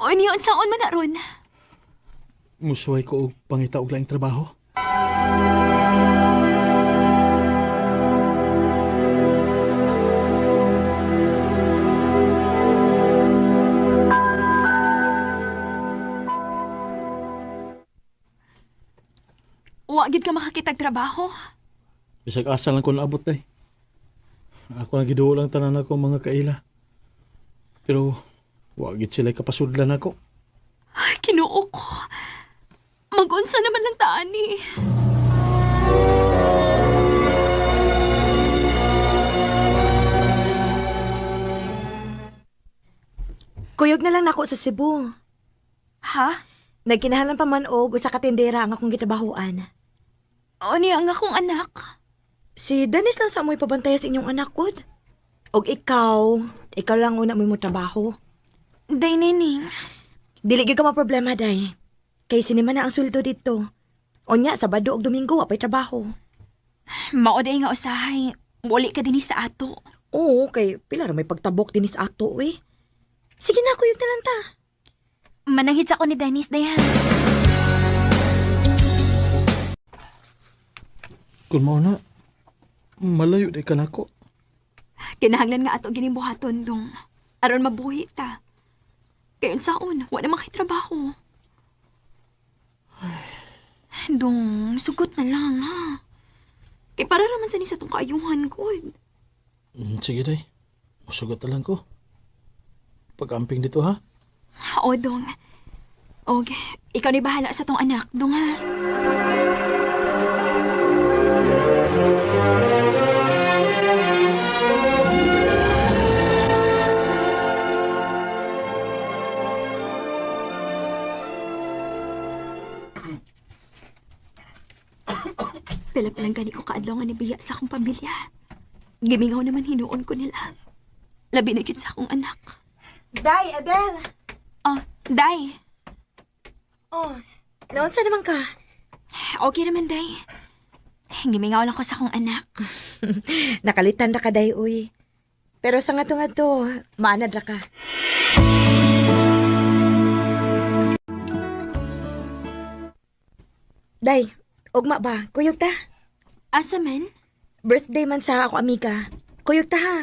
O niya, unsaon man na ron? Musuhay ko og pangita og laing trabaho. Wagid ka makakitag trabaho. Bisag asa lang ko naabot day. Ako lang giduo lang tanan ako mga kaila. Pero wagit sila kapasudlan ako. Ay, Kinuo ko. Mag-unsa naman lang taan ni. Kuyog na lang nako sa Cebu. Ha? Nagkinahalan pa man og usa ka tindera ang akong gitabahuan. O niya ang akong anak. Si Dennis lang sa amoy pabantaya sa inyong anak ko. Og ikaw lang una mo trabaho. Day, Nining. Dili gyud ka maproblema, day. Kay sinima na ang sweldo dito. Onya, Sabado og Domingo, apay trabaho. Maoday nga usahay. Wali ka din sa ato. Oo, kay pila ra may pagtabok din sa ato, eh. Sige na, kuyog na lang ta. Mananghit sa ko ni Dennis, day ha. Kung mao na, malayo di ka nako. Kinahanglan nga ato ginibuhaton dong. Aron mabuhi ta. Kayon saon, wala naman kay trabaho. Dong, sugot na lang ha. Kay para naman sa ni sa tong kaayuhan ko. Sige day, musugot na lang ko. Pag-amping dito ha. O, dong. Og, ikaw ni bahala sa tong anak, dong ha. Pila palang gani ko kaadlaw nga nibiya sa akong pamilya. Gimingaw naman hinuon ko nila. Labi na gyud sa akong anak. Day, Adele! Oh, Day. Oh, naunsa naman ka? Okay naman, Day. Gimingaw lang ko sa akong anak. Nakalitan ra ka, day, uy. Pero sa nga to, maanad ra ka. Day, ugma ba? Kuyog ta? Asa man? Birthday man sa ako, amiga. Kuyog ta, ha?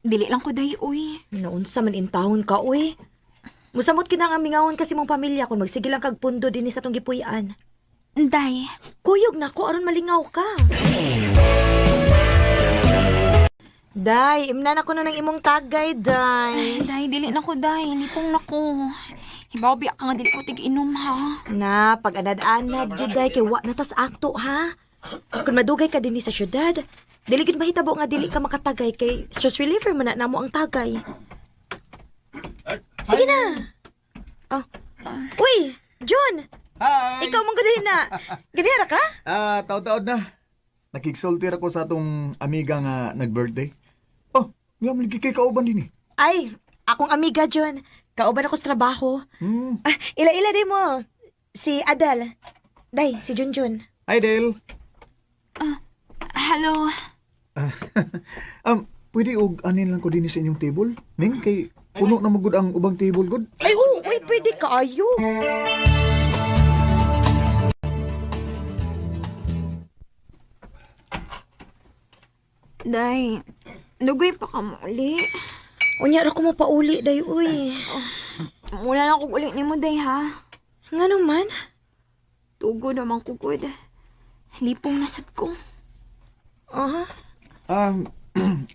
Dili lang ko, Day, uy. Naunsa man in taon ka, uy. Musamot kinang amingawon kasi mong pamilya kung magsige lang kag pundo din sa tong gipuy-an. Day. Kuyog na ko, aron malingaw ka. Day, imnan ako na ng imong tagay, Day. Day, dili na ko, Day. Lipong na ko. Hibaw, biyak ka nga dili ko tig-inom, ha? Na, pag anad-anad, jud day, kay wa na tas ato, ha? Kung madugay ka din sa syudad, dili gid mahitabo nga dili ka makatagay kay stress reliever man na namo ang tagay. Sige na. Oh. Uy, John. Hi! Ikaw mong gudin na. Ganira ka? Taod-taod na. Nakiksultir ako sa atong amiga nga nag-birthday. Oh, nga maligi kay kauban din eh. Ay, akong amiga, John. Kauban ako sa trabaho. Ila-ila din mo. Si Adal. Day, si Junjun. Hi, Dale. Hello. Pwede og anin lang ko din sa inyong table? Ning, kay puno na magud ang ubang table, good? Ay, oo, uy, pwede kayo. Day, dugay pa ka mo uli. Unya ra ko mo pauli, day, uy. Mula na ko uli ni mo, Day, ha? Nga naman? Tugo naman ko, good. Lipong nasad ko.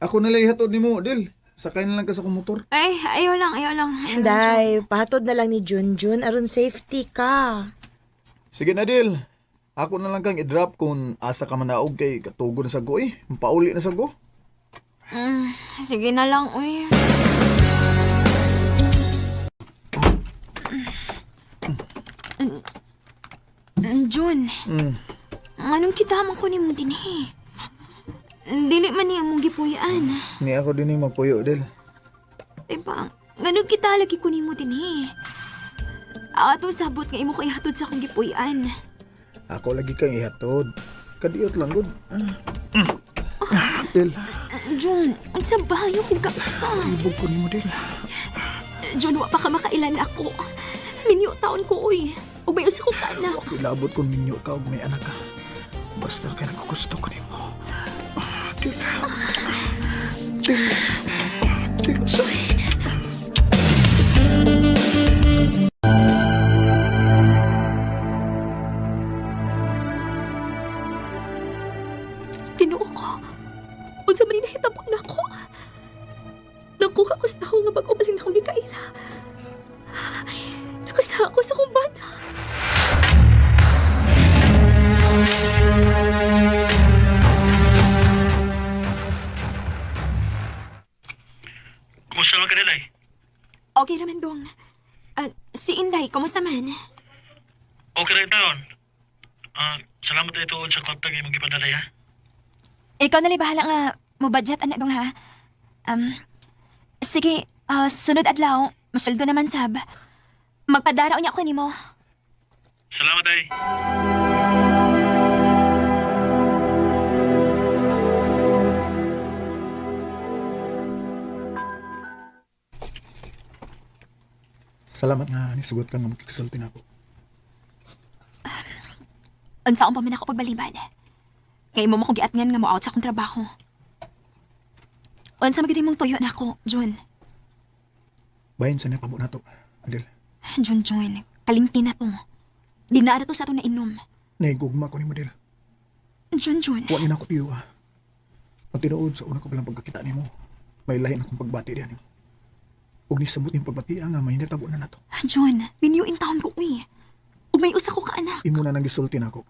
Ako nalay hatod nimo, Del. Sakay na lang ka sa kong motor. Ay, ayaw lang. Day, pahatod na lang ni Junjun, aron safety ka. Sige na, Del. Ako na lang kang i-drop kung asa ka manaog kay katugo na sa go eh. Pauli na sa go. Sige na lang, uy. Jun, anong kitaman ko ni mo din eh? Dili man niya mong gipuyan. Ni ako din yung magpuyo, Del. Diba, anong kita lagi ko ni mo din eh? Ato sabot nga imo ko ihatod sa akong gipuyan. Ako lagi kang ihatod. Kadiyot lang, good. Del. Jun, ang sabayo ko kaksa. Ibog ko ni mo, Del. John, wa pa ka makailan ako. Minyo taon ko, uy. Ug may usa ko ka anak. Kilabot kung minyo ka o may anak ka. Basta ka nagkukusto ko nimo. Dil. Dil. Dil. Ginoo ko. Unsa man ni nahitabo nako? Nakuha ko sa taho nga bag-o pa lang akong gikaila. Nakasaha ko sa kumbana. Kumusta naman ka nilay? Okay raman dong. Si Inday, kumusta man? Okay rin taon. Salamat ito sa kontak yung ipadalay ha. Ikaw na bahala nga mo budget anak dong ha. Sige, sunod adlaw, masuldo naman sab. Magpadaraw niya ako nimo. Salamat ay. Salamat nga nisugot ka nga magkikisulti na ako. Unsa pa man ako pagbaliban. Kay mo kong giatngan nga mo out sa akong trabaho. Unsa magidi mong tuyo nako, Jun? Bahin sa napabo na to, Adel. Jun, kalingti na to. Di na to sa ato na inom. Naigugma ko ni Model. Jun. Huwag na ako piyo ha. Ang tinuod sa una ko palang pagkakita ni mo, may lahin akong pagbati diyan. Huwag ni samot yung pagbati nga may natabo na nato. Jun, binyuin taon ko uy. Ug may usa ko ka anak. Imo na nang gisulti na ako.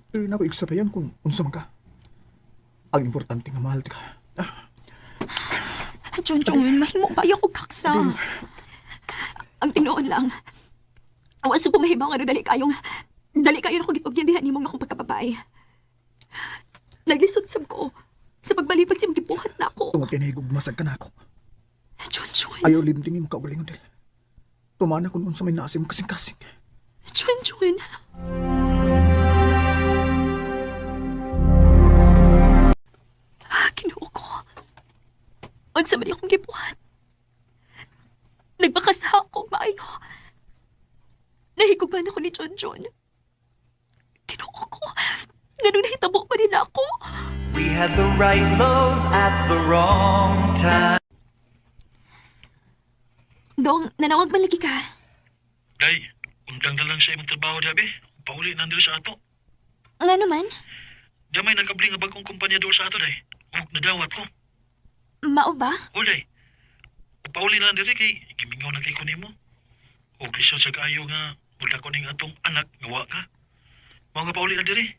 Pero na ako iksapayan kung unsa man ka. Ang importante nga mahal ka. Jun, mahimo ba yung kaksa? Ang tinuon lang. Awas po mahibaw nga dali kayo na kong gitugyan dihan nimo nga akong pagkababay. Naglisod sab ko sa pagbalipag si magibuhat na ako. Tungod kay nahigugmasag ka na ako. Jun. Ayaw limtingin mo kaugalingon del. Tumana kung unsa may naasim kasing-kasing. Jun. Ginoo ko. Unsa man akong gibuhat. Nagbakasa ako maayo. Nahigugman ako ni John. Ginoo ko. Ganun nahitabo pa rin ako. We had the right love at the wrong time. Dong, nanawag ba lagi ka? Day, undang na lang sa imong trabaho dabi. Pauli nandito sa ato. Nga naman? Damay nagkabli nga bagong kumpanya doon sa ato day. Ug nadawat ko. Mao ba? O day. Pauli na lang diri kay gimingaw na kay ko nimo. Ug lisod sa kaayo nga mula ko ning atong anak nga wa ka. Mao nga pauli na diri.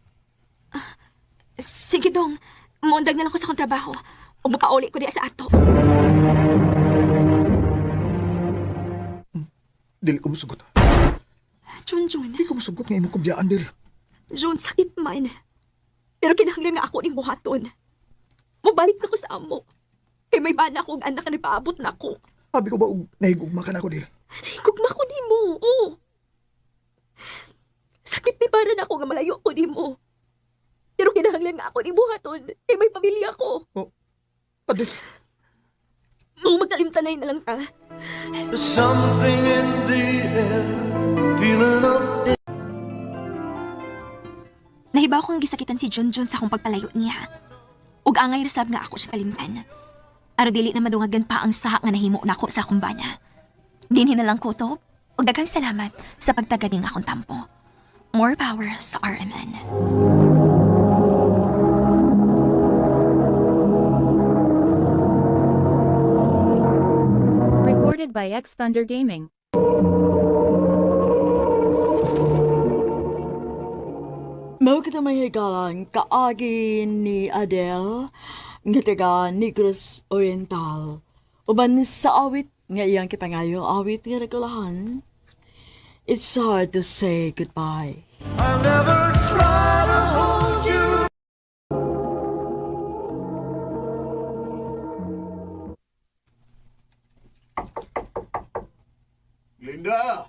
Sige dong, muundag na lang ko sa akong trabaho. O mapauli ko diya sa ato. Dili ko musugot. Jun. Dili ko musugot nga imong kubyaan del. Jun, sakit man. Pero kinahanglan nga ako ning buhaton. Mabalik na ko sa amo. Kay may bana akong anak na napaabot na ako. Sabi ko ba nahigugma ka na ako del? Nahigugma ko nimo, oo. Sakit ni para na ako nga malayo ko nimo. Pero kinahanglan nga ako ni buhaton. Kay may pamilya ko. Adel. Nung magkalimtanay na lang ta. There's something in the air, feeling of Nahibaw kong gisakitan si John sa akong pagpalayo niya. Ug angay resab nga ako sa kalimtan. Aro dili na madungagan pa ang saha nga nahimo nako sa akong bana. Dinhi na lang ko to. Ug daghang salamat sa pagtaganing akong tampo. More power sa RMN. Recorded by X Thunder Gaming. Mao kita may higalan kaagi ni Adele nga taga Negros Oriental. Uban sa awit nga iyang kipangayo awit nga regulahan. It's hard to say goodbye. I'll never try to hold you. Linda!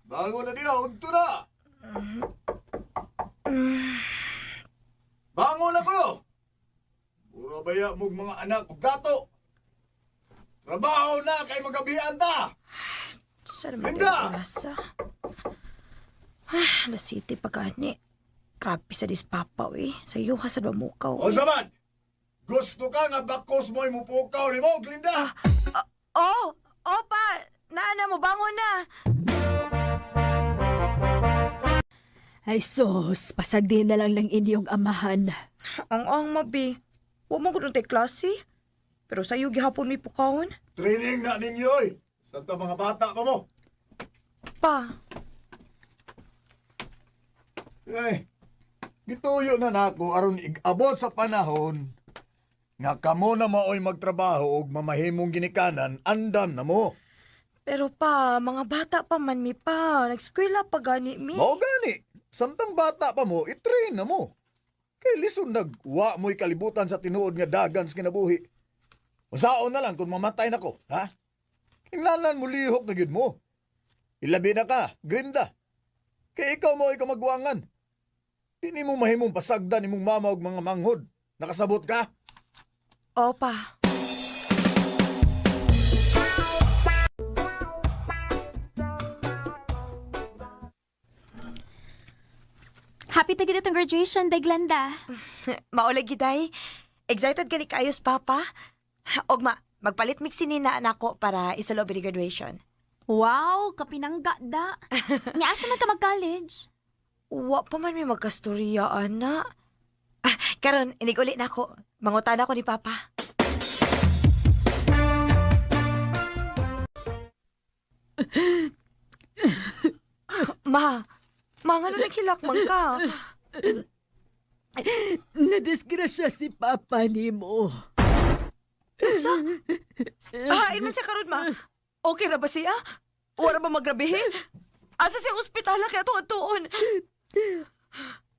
Bago na diya, unto na! Bangon na ko! Puro baya mong mga anak ug gato! Trabaho na kay magabian ta! Sa naman Linda! tayo orasa. Alas City pagkani. Grabe sa dispapa, Sa iyo, hasad ba mukaw, O saman! Gusto ka nga bakos mo imupukaw ni mo, Glinda? Opa! Naana mo, bangon na! Ay sus, pasagdi na lang ng inyong amahan. Ang mabi. Huwag mo gano'n tayo klase. Pero sa'yo gihapon may pukawon. Training na ninyo, oy! Santa mga bata pa mo! Pa, Eh, gituyo na nako aron ig-abot sa panahon nga kamo na maoy magtrabaho og mamahimong ginikanan, andan na mo. pero pa, mga bata pa man mi pa. Nag-eskwela pa gani mi. Mao gani, samtang bata pa mo, i-train na mo. Kay lison nagwa mo'y kalibutan sa tinuod nga dagan sa kinabuhi. Usaon na lang kung mamatay na ko, ha? Kinlanan mo lihok na gyud mo. Ilabi na ka, Grinda. Kay ikaw mo ikaw magwangan. Di mo mahimong pasagdan imong mama og mga manghod. Nakasabot ka? Opa. Happy to get itong graduation, day Glenda. Maulag giday. Excited gani kaayos, Papa. Ogma, magpalit mix nina nako para isalob ni graduation. Wow, kapinangga da. Nya asa man ka mag-college? Wa pa man may magkastorya, ana. Karon, inig-uli na ako. Mangutan ako ni Papa. Ma, nga nagkilakman ka. Nadisgrasya si Papa ni mo. Sa? Hain man siya karon, ma. Okay na ba siya? Wala ba magrabihin? Asa siya ospitala kaya tuon-tuon?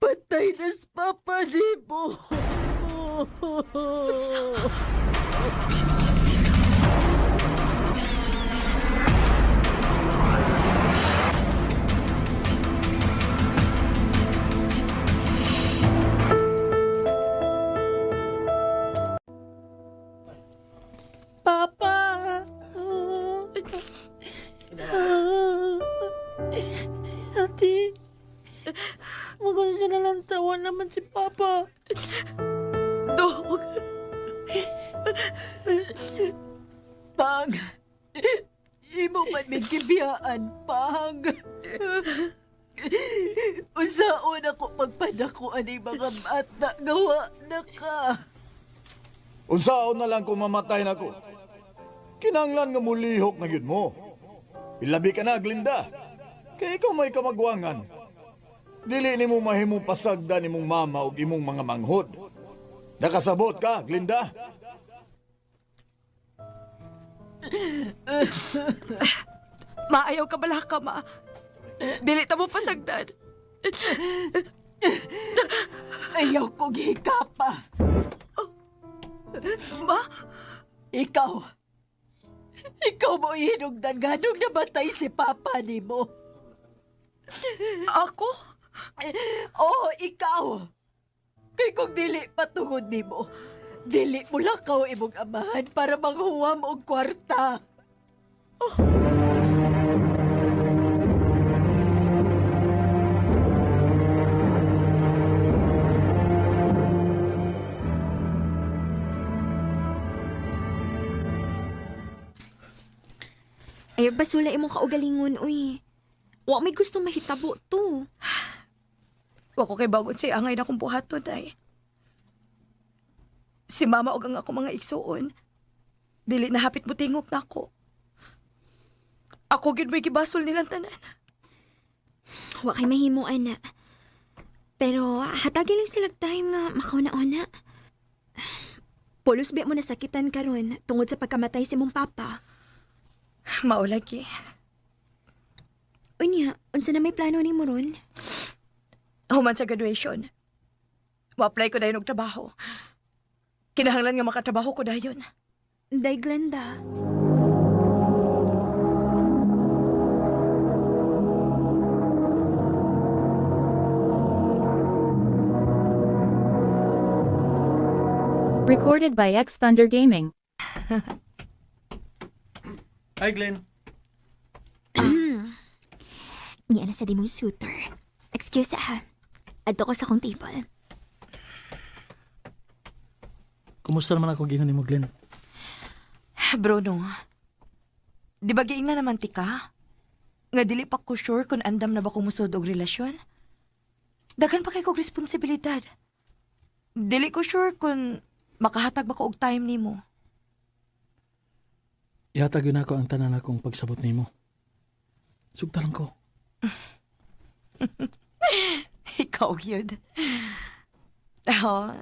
Patay na si Papa ni mo. Papa! Ate, magkonsya na lang tawa naman si Papa. Dog. Pang, imo man may kibiyaan, Pang. Usaon ako pagpanakuan ng mga bata, gawa na ka. Unsaon na lang kung mamatay na ko. Kinanglan nga mulihok na gyud mo. Ilabi ka na, Glinda. Kay ikaw may kamagwangan. Dili nimo mahimong pasagdan nimong mama ug imong mga manghod. Nakasabot ka, Glinda? Maayaw ka bala ka, ma. Dili ta mo pasagdan. Ayaw ko gihikapa. Ma? Ikaw mo hinugdan ganong namatay si Papa ni mo. Ako? Oo, ikaw. Kay kung dili patungod ni mo, dili mo lang kao imong amahan para manghuwam og kwarta. Ay, basula imong kaugalingon, uy. Wa may gustong mahitabo to. Wa ko kay bagon sa angay na kong buhaton, ay. Si mama og ang ako mga igsuon. Dili na hapit mo tingog na ako. Ako gid may gibasol nilang tanan. Wa kay mahimo, ana. Pero hatagi lang sila time nga makauna-una. Pulos be mo nasakitan karon tungod sa pagkamatay si mong papa. Maulagi. Unya, unsa na may plano ni mo ron? Human sa graduation. Ma-apply ko dayon og trabaho. Kinahanglan nga makatrabaho ko dayon. Day Glenda. Recorded by X Thunder Gaming. Hi, Glenn. Niya na sa di mong suitor. Excuse ha. Adto ko sa kong table. Kumusta naman ako gingan ni mo, Glenn? Bruno, di ba giing na naman ti ka? Nga dili pa ko sure kung andam na ba kong musod og relasyon? Daghan pa kay kong responsibilidad. Dili ko sure kung makahatag ba ko og time nimo. Ihatag yun ako ang tanan akong pagsabot nimo. Sugta lang ko. Ikaw yun. Oh,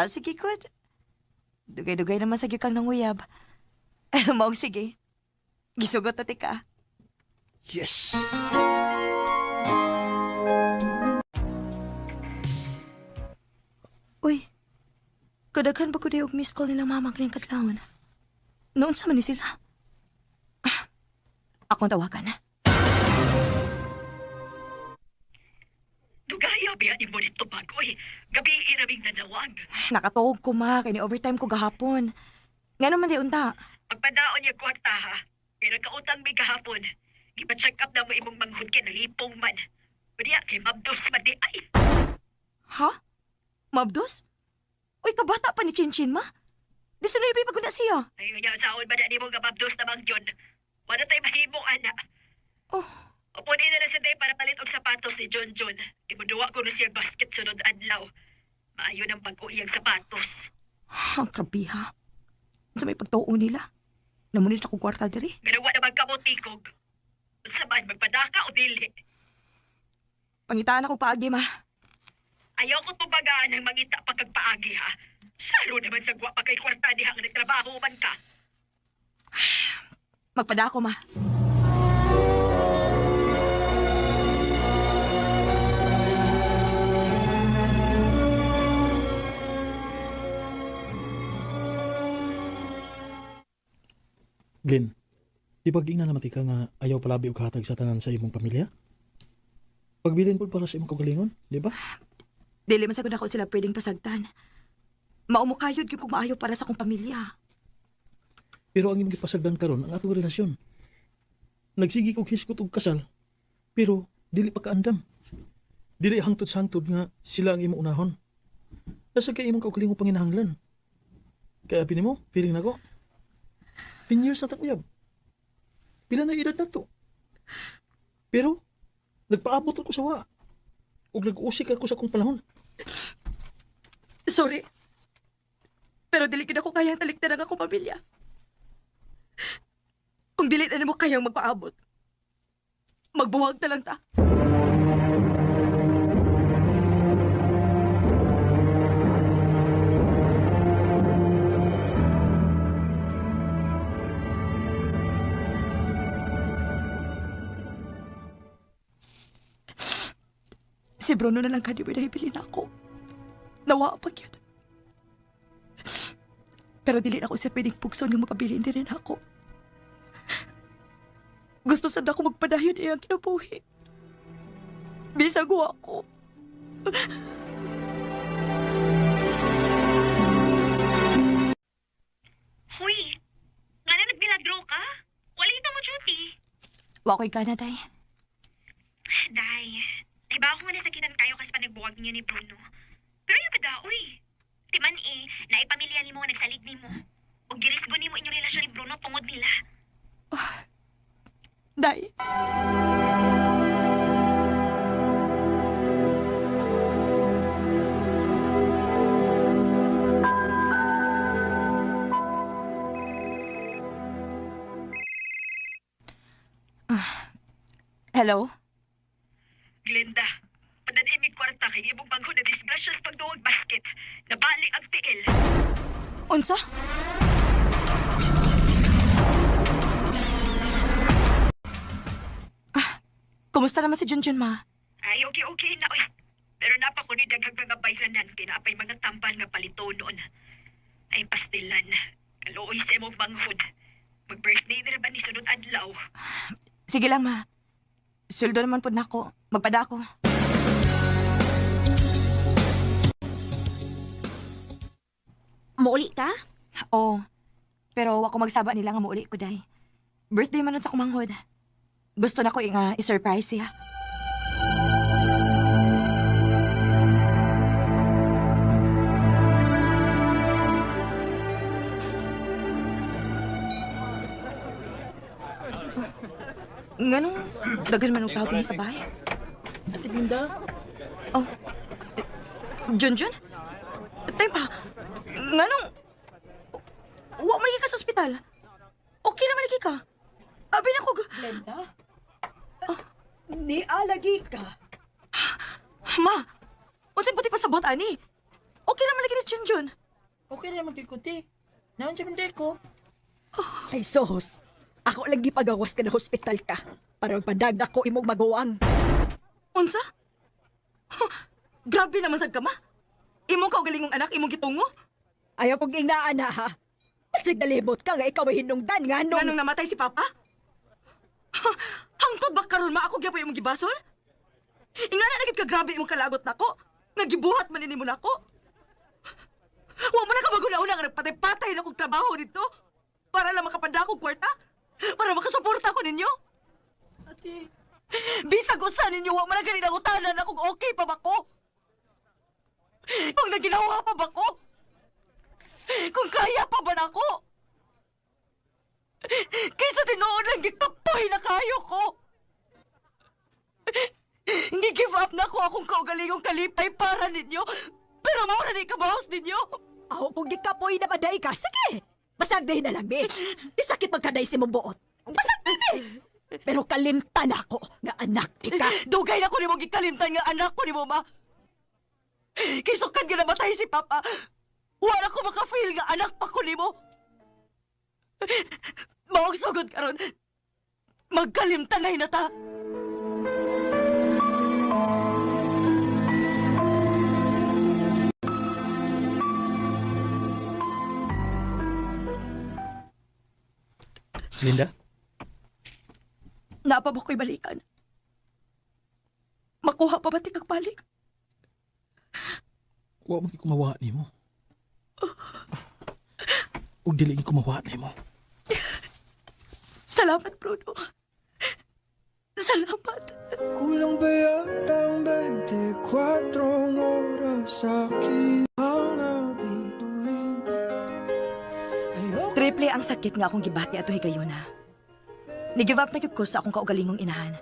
sige, good. Dugay-dugay naman sa gyud kang nanguyab. Maog sige. Gisugot na ti ka. Yes! Uy, kadaghan ba ko di og miss call nilang mama kanyang kadlawon? Noon sa man ni sila? Akong tawagan. Dugaya biya ni mo dito bagoy. Gabi iraming nanawag. Nakatuog ko ma, kay ni overtime ko gahapon. Nga naman di unta. Pagpadaon niya kwarta ha. Pero kautang may kahapon. Gipa-check up na mo imong manghud kay nalipong man. Pwede kay mabdos man di ay. Ha? Mabdos? Uy, kabata pa ni Chinchin ma. Di sunuybay pag na siya. Ay, kanya saon ba na ni mo nga mabdos na bang yun? Wala tayo mahimong ana. Oh. Upo din na lang sa day para palit og sapatos ni John John. Imuduwa ko na siyang basket sunod adlaw. Maayo ng pag-uiyang sapatos. Ang krabi ha. Sa may pagtuo nila. Namunit ako kwarta diri. Ganawa naman ka mo, Tikog. Sa man, magpadaka o dili? Pangitaan ako paagi ma. Ayaw ko tubagaan ng mangita pagkagpaagi, ha? Salo naman sa gwa pa kay kwarta diha nga nagtrabaho man ka. Magpada ako ma. Glenn, di ba giingnan naman ka nga ayaw palabi og hatag sa tanan sa imong pamilya? Pagbilin po para sa imong kagalingon, di ba? Dili man sagud ako sila pwedeng pasagtan. Maumukayod gyud kung maayo para sa akong pamilya. Pero ang imong gipasagdan karon ang atong relasyon. Nagsigi kog hiskot og kasal, pero dili pa kaandam. Dili hangtod sa hangtod nga sila ang imong unahon. Nasa kay imong kaugalingong panginahanglan. Kaya pini mo, feeling nako. 10 years na takuyab. Pila na edad na to. Pero, nagpaabot ako sa wa. Ug nag-usik ako sa akong panahon. Sorry. Pero dili gid ako kayang talikdan ang akong pamilya. Kung dili na mo kayang magpaabot, magbuwag na lang ta. Si Bruno na lang kadi may nahibilin ako. Nawa pag yun. Pero dili na ako siya pwedeng pugson nga mapabilin din rin ako. Gusto sad ako magpadayon iyang kinabuhi. Bisag ako. Hoy, nga na nagbilagro ka? Wala mo duty. Wa ko'y gana, day. Day, iba ako nga nasakitan kayo kasi panagbuwag niya ni Bruno. Pero yung padaoy. Timan naipamilya ni mo nagsalig ni mo. O girisgo ni mo inyong relasyon ni Bruno tungod nila. Day. Hello? Glenda, padadimig kwarta kay ibong bangko na disgrasya sa pagduwag basket. Nabali ang tiil. Unsa? Kumusta naman si Junjun, ma? Ay, okay na, oy. Pero napa ko ni daghang mga bayranan kay naapay mga tambal nga palito noon. Ay, pastilan. Kaluoy sa imong banghod. Mag-birthday na ba ni sunod adlaw? Sige lang, ma. Sweldo naman po na ako. Magpada ako. Mauli ka? Oo. Pero ako magsaba nila nga mauli ko, day. Birthday man nun sa kumanghod. Gusto na ko nga i-surprise siya. Nganong dagan man og tao din sa bahay? Ate Linda? Oh. Junjun? Tayo pa. Nganong wa man lagi ka sa ospital. Okay naman lagi ka. Abi na ko. Glenda? Ni alagi ka. Ma, unsay puti pa sabot ani? Okay naman lagi ni Junjun. Okay naman kikuti. Naman siya hindi ko. Ay sos, ako lagi pagawas ka na hospital ka para magpadagda ko imong magawang. Unsa? Grabe naman sad ka, ma. Imong kaugalingong anak, imong gitungo. Ayaw kong ingaan na ha. Masig nalibot ka nga ikaw ay hinungdan nga nung... Nganong namatay si Papa? Hangtod ba karon ma ako gyapon imong gibasol? Ingana na gid ka grabe imong kalagot nako. Nagibuhat man nimo nako. Wa man ka maguna-una nga nagpatay-patay na kong trabaho dito para lang makapadakog kwarta, para makasuporta ko ninyo. Ate, bisag usa ninyo wa man gani nangutanan na kung okay pa ba ko. Kung naginawa pa ba ko? Kung kaya pa ba nako? Kaysa tinuod lang gikapoy na kayo ko. Hindi give up na ko akong kaugalingong kalipay para ninyo. Pero maura na ikabahos ninyo. Ako kung gikapoy na maday ka, sige. Basag dahin na lang, be. Di sakit magkaday si mong buot. Basag na, be. Pero kalimtan ako nga anak ni ka. Dugay na ko ni mo gikalimtan nga anak ko ni mo, ma. Kay sukad nga namatay si Papa. Wala ko maka-feel nga anak pa ko ni mo. Maog sugod karon. Magkalimtan na hinata. Linda? Napa ba ko'y balikan? Makuha pa ba ti kag balik? Wa mo kumawa ni mo. Ug dili ko kumawa ni mo. Salamat, Bruno. Salamat. Kulang ba yata ang 24 oras sa akin ang nabituin? Triple ang sakit nga akong gibati ato higayon ha. Ni-give up na gyud ko sa akong kaugalingong inahan.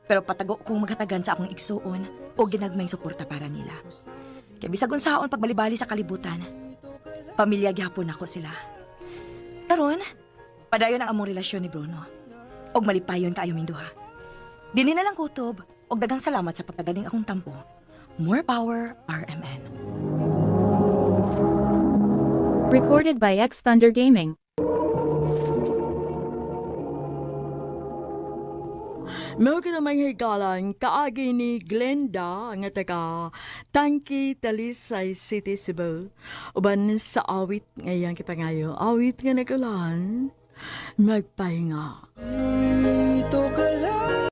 Pero patago kong magatagan sa akong igsuon o ginagmayng suporta para nila. Kaya bisag unsaon pagbalibali sa kalibutan, pamilya gyapon ako sila. Karon, padayon ang among relasyon ni Bruno. Og malipayon kaayo ming duha. Dini na lang kutob og daghang salamat sa pagtaganing akong tampo. More power, RMN. Recorded by X Thunder Gaming. Mao kita may higalan kaagi ni Glenda nga taga Tangki, Talisay City, Cebu. Uban sa awit ngayang kipangayo. Awit nga nagulahan, magpahinga. Ito ka lang.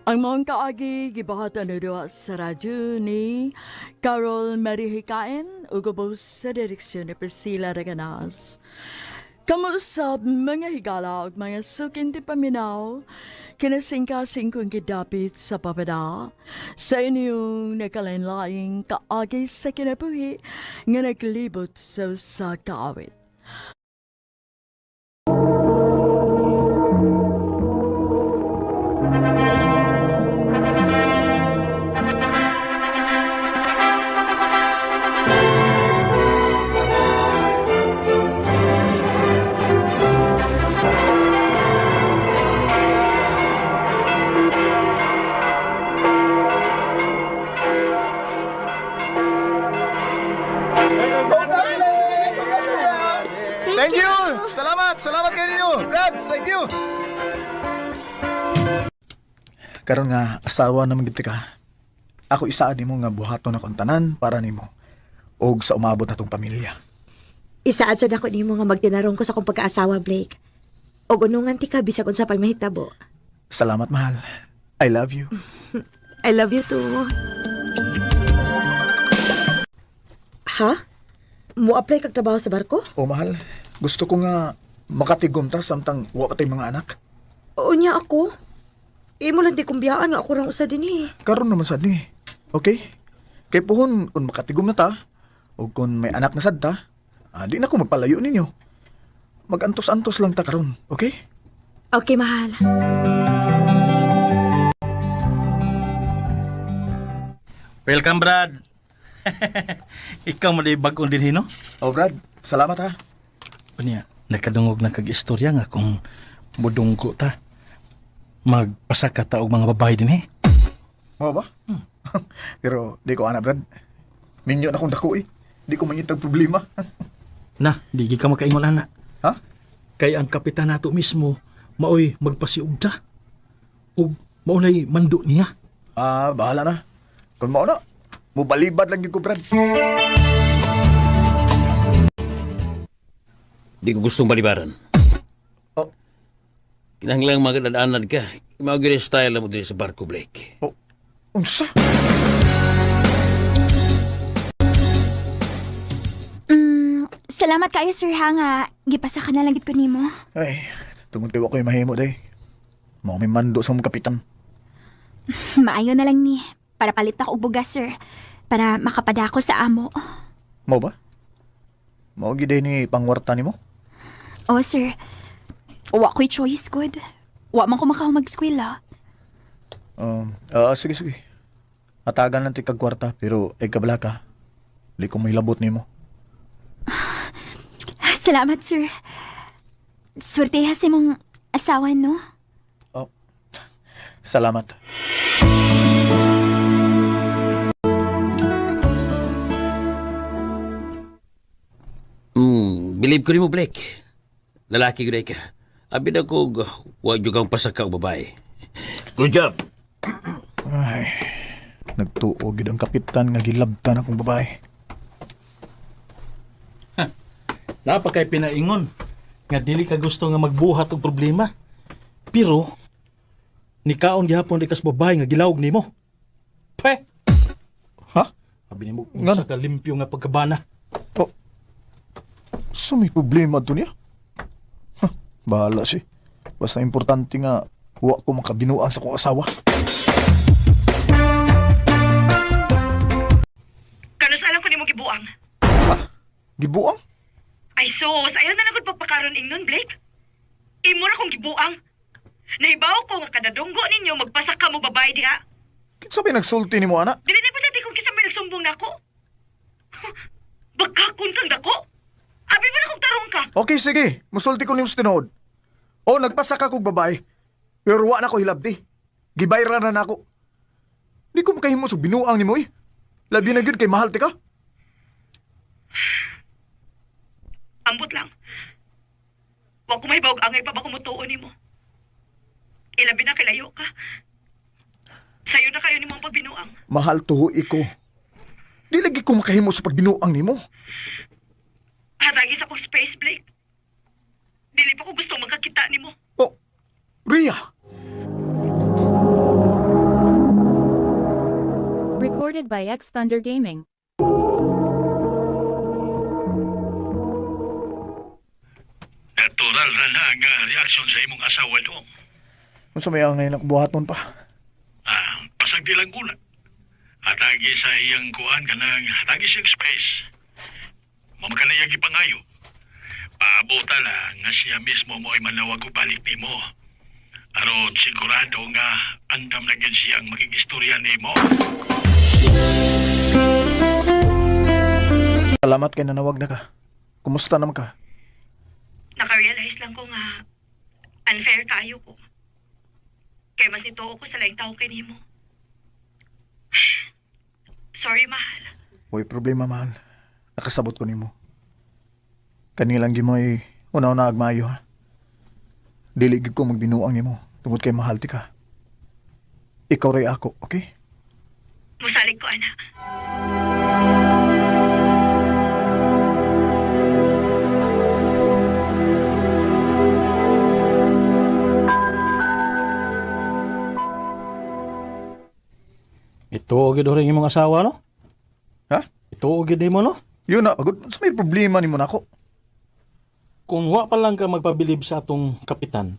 Ang mga kaagi gibahatan na doon sa radyo ni Carol Marihikain ug ubos sa direksyon ni Priscilla Raganas. Kamusap mga higala ug mga sukin ti paminaw, kinasingkasing gidapit sa papada sa inyong nakalinlaing kaagi sa kinabuhi nga naglibot sa kaawit. Thank you! Salamat! Salamat kayo ninyo! Congrats! Thank you! Karon nga, asawa naman giti ka. Ako isaad nimo nga buhaton na kong tanan para nimo. Og sa umabot na tong pamilya. Isaad sa dako nimo nga magtinarong ko sa akong pagkaasawa, Blake. O unungan ti ka bisag unsa pang mahitabo. Salamat, mahal. I love you. I love you too. Ha? Mo apply kag trabaho sa barko? O mahal, gusto ko nga Makatigom ta samtang wa pa tay mga anak. O niya ako. Imo lang di kumbiyaan nga ako rang usa din eh. Karon naman sad ni. Okay? Kay puhon kung makatigom na ta o kung may anak na sad ta, di na ko magpalayo ninyo. Magantos-antos lang ta karon, okay? Okay, mahal. Welcome, Brad. Ikaw mo di bagong din, no? Oh, Brad. Salamat ha. Unya, nakadungog na kag-istorya nga kung mudungko ta. Magpasaka ta og mga babae din, eh. Oo ba? Pero di ko ana, Brad. Minyo na kong dako eh. Di ko mangitag problema. Na, di ka makaingon ana. Ha? Kay ang kapitan nato mismo, maoy magpasiug ta. Ug maunay mando niya. Bahala na. Kung mao na, mubalibad lang yun ko, Brad. Di ko gustong balibaran. Oh. Kinahanglang magdadaanan ka. Mga style mo din sa barko, Blake. Oh, unsa? Salamat kayo, sir, ha, nga. Gipasa ka na lang gid ko nimo. Ay, tungod kayo ako yung mahimo, day. Mga may mando sa mong kapitan. Maayo na lang ni. Para palit na ko og bugas, sir. Para makapadako sa amo. Mo ba? Mao giday ni pangwarta nimo? Oh, sir. Wa ko'y choice, good. Wa man ko makahong mag-skwela. Sige, sige. Atagan lang ti kag kwarta, pero ay kabala ka. Di ko may labot nimo. Salamat, sir. Swerteha si mong asawa, no? Oh, salamat. Believe ko rin mo, Blake. Lalaki ko ka. Abi na ko, huwag yung kang pasaka o babae. Good job. Ay, nagtuog yun ang kapitan nga gilabtan akong babae. Napa kay pinaingon nga dili ka gusto nga magbuhat og problema. Pero nikaon gihapon di kas babae nga gilawog nimo. Pe. Ha? Abi nimo usa ka limpyo nga pagkabana. Oh. So may problema to niya? Bahala si. Basta importante nga huwag ko makabinuang sa kong asawa. Kano sa alam ko ni mo gibuang? Ha? Gibuang? Ay sos, ayaw na nagod pagpakaroon ingnon, Blake. Imo na kong gibuang. Naibaw ko nga kadadunggo ninyo magpasaka mo babae diha. Kitsa may nagsulti ni mo, anak? Dili na pala kung kisa may nagsumbong na ako. Bagkakon kang dako. Abi mo na kong tarong ka. Okay, sige. Musulti ko niyo sa tinood. O, nagpasaka kong babae. Pero wa na ko hilabti. Gibayra na ako. Di ko makahimo sa binuang ni mo eh. Labi na yun kay mahal ti ka. Ambot lang. Wa ko may bawag angay pa ba kumutuon ni mo. Ilabi na kilayo ka. Sayo na kayo ni mo ang pagbinuang. Mahal tuho iko. Di lagi ko makahimo sa pagbinuang ni mo. Hatagi sa kong space, Blake. Dili pa ko gusto magkakita ni mo. Oh, Rhea! Recorded by X Thunder Gaming. Natural ra na ang reaksyon sa imong asawa doon. Kung sa may angay nakbuhaton pa. Pasag di lang kuna. Hatagi sa iyang kuan ka ng hatagi siyang space. Mamakanayag ipangayo. Paabuta lang nga siya mismo mo ay manawag o balik ni mo. Aron sigurado nga andam na gyud siyang makigistorya ni mo. Salamat kay nanawag na ka. Kumusta naman ka? Naka-realize lang ko nga unfair kayo ko. Kaya mas ito ko sa laing tao kay nimo. Sorry, mahal. Huwag problema, mahal. Nakasabot ko ni mo. Kanilang gimoy una-una agmayo, ha? Diligid ko magbinuang ni mo. Tungod kay mahal ti ka. Ikaw ray ako, okay? Musalig ko, anak. Ito gid rin imong asawa, no? Ha? Ito gid mo, no? Yun na, pagod. Sa may problema ni mo na ako. Kung wa pa lang ka magpabilib sa atong kapitan,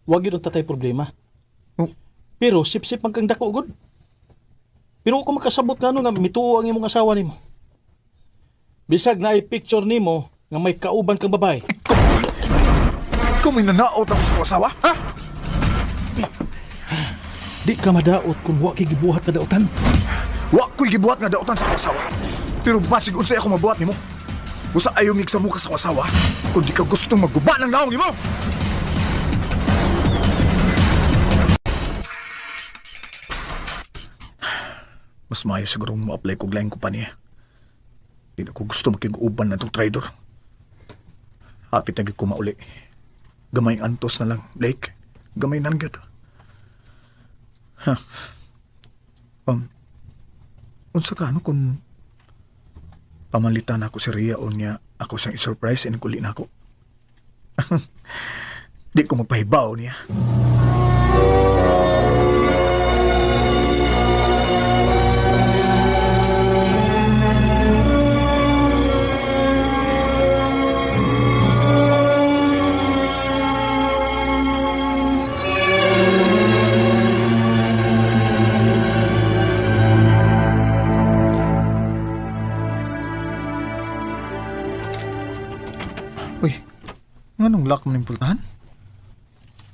wag yun ang tatay problema. Pero sip-sip man kang dako, good. Pero kung makasabot nga nga mituo ang imong asawa nimo. Bisag na i-picture nimo nga may kauban kang babae. Ikaw may nanaot ako sa asawa, ha? Di ka madaot kung wa kay gibuhat na daotan. Wa ko'y gibuhat nga daotan sa asawa. Pero basig unsay ako mabuhat nimo. Usa ayaw mig sa muka sa asawa, kung di ka gustong magguba ng naong nimo. Mas maayo siguro mo apply kog laing kumpanya. Di na ko gusto makig-uban na itong trader. Hapit na ko mauli. Gamay antos na lang, Blake. Gamay nanggad. Ha? Unsa ka ano kung pamalitan ako si Rhea o niya ako siyang i-surprise and kuli na ako? Di ko magpahibaw niya. Uy, nganong lock man yung pultahan?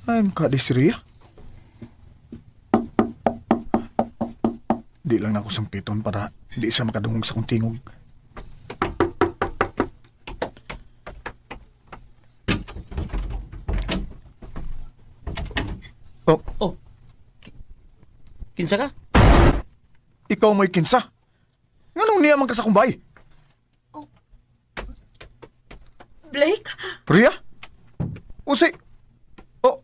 Ay, mukha di si Rhea. Di lang na ako sampiton para di siya makadungog sa kong tingog. Oh. Kinsa ka? Ikaw mo'y kinsa? Nganong niya man ka sa kumbay? Blake? Rhea? Usi? Oh,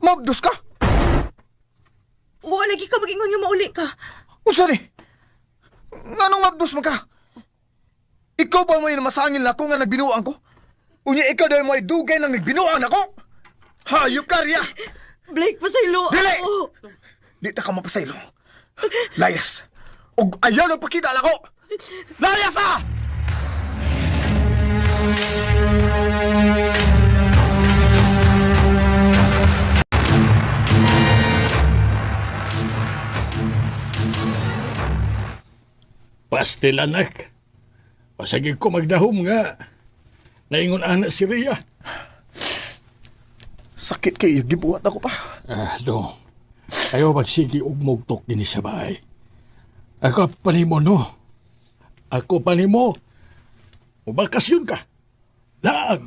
mabdos ka? Oo, lagi ka mag-ingon yung mauli ka. Usa ni? Nganong mabdos man ka? Ikaw ba may namasangil na ako nga nagbinuang ko? Unya ikaw dahil may dugay nang nagbinuang ako? Hayop ka, Rhea! Blake, pasaylo Dili! ako. Di ta ka mapasaylo. Layas! Og ayaw na pakita ako! Layas ah! Pastel anak. Pasagig ko magdahom nga. Naingon anak si Rhea. Sakit kayo, gibuhat ako pa. Do. Ayaw magsigi og mugtok din sa bahay. Ako panimo no. Ako panimo. Mubakasyon ka. Laag.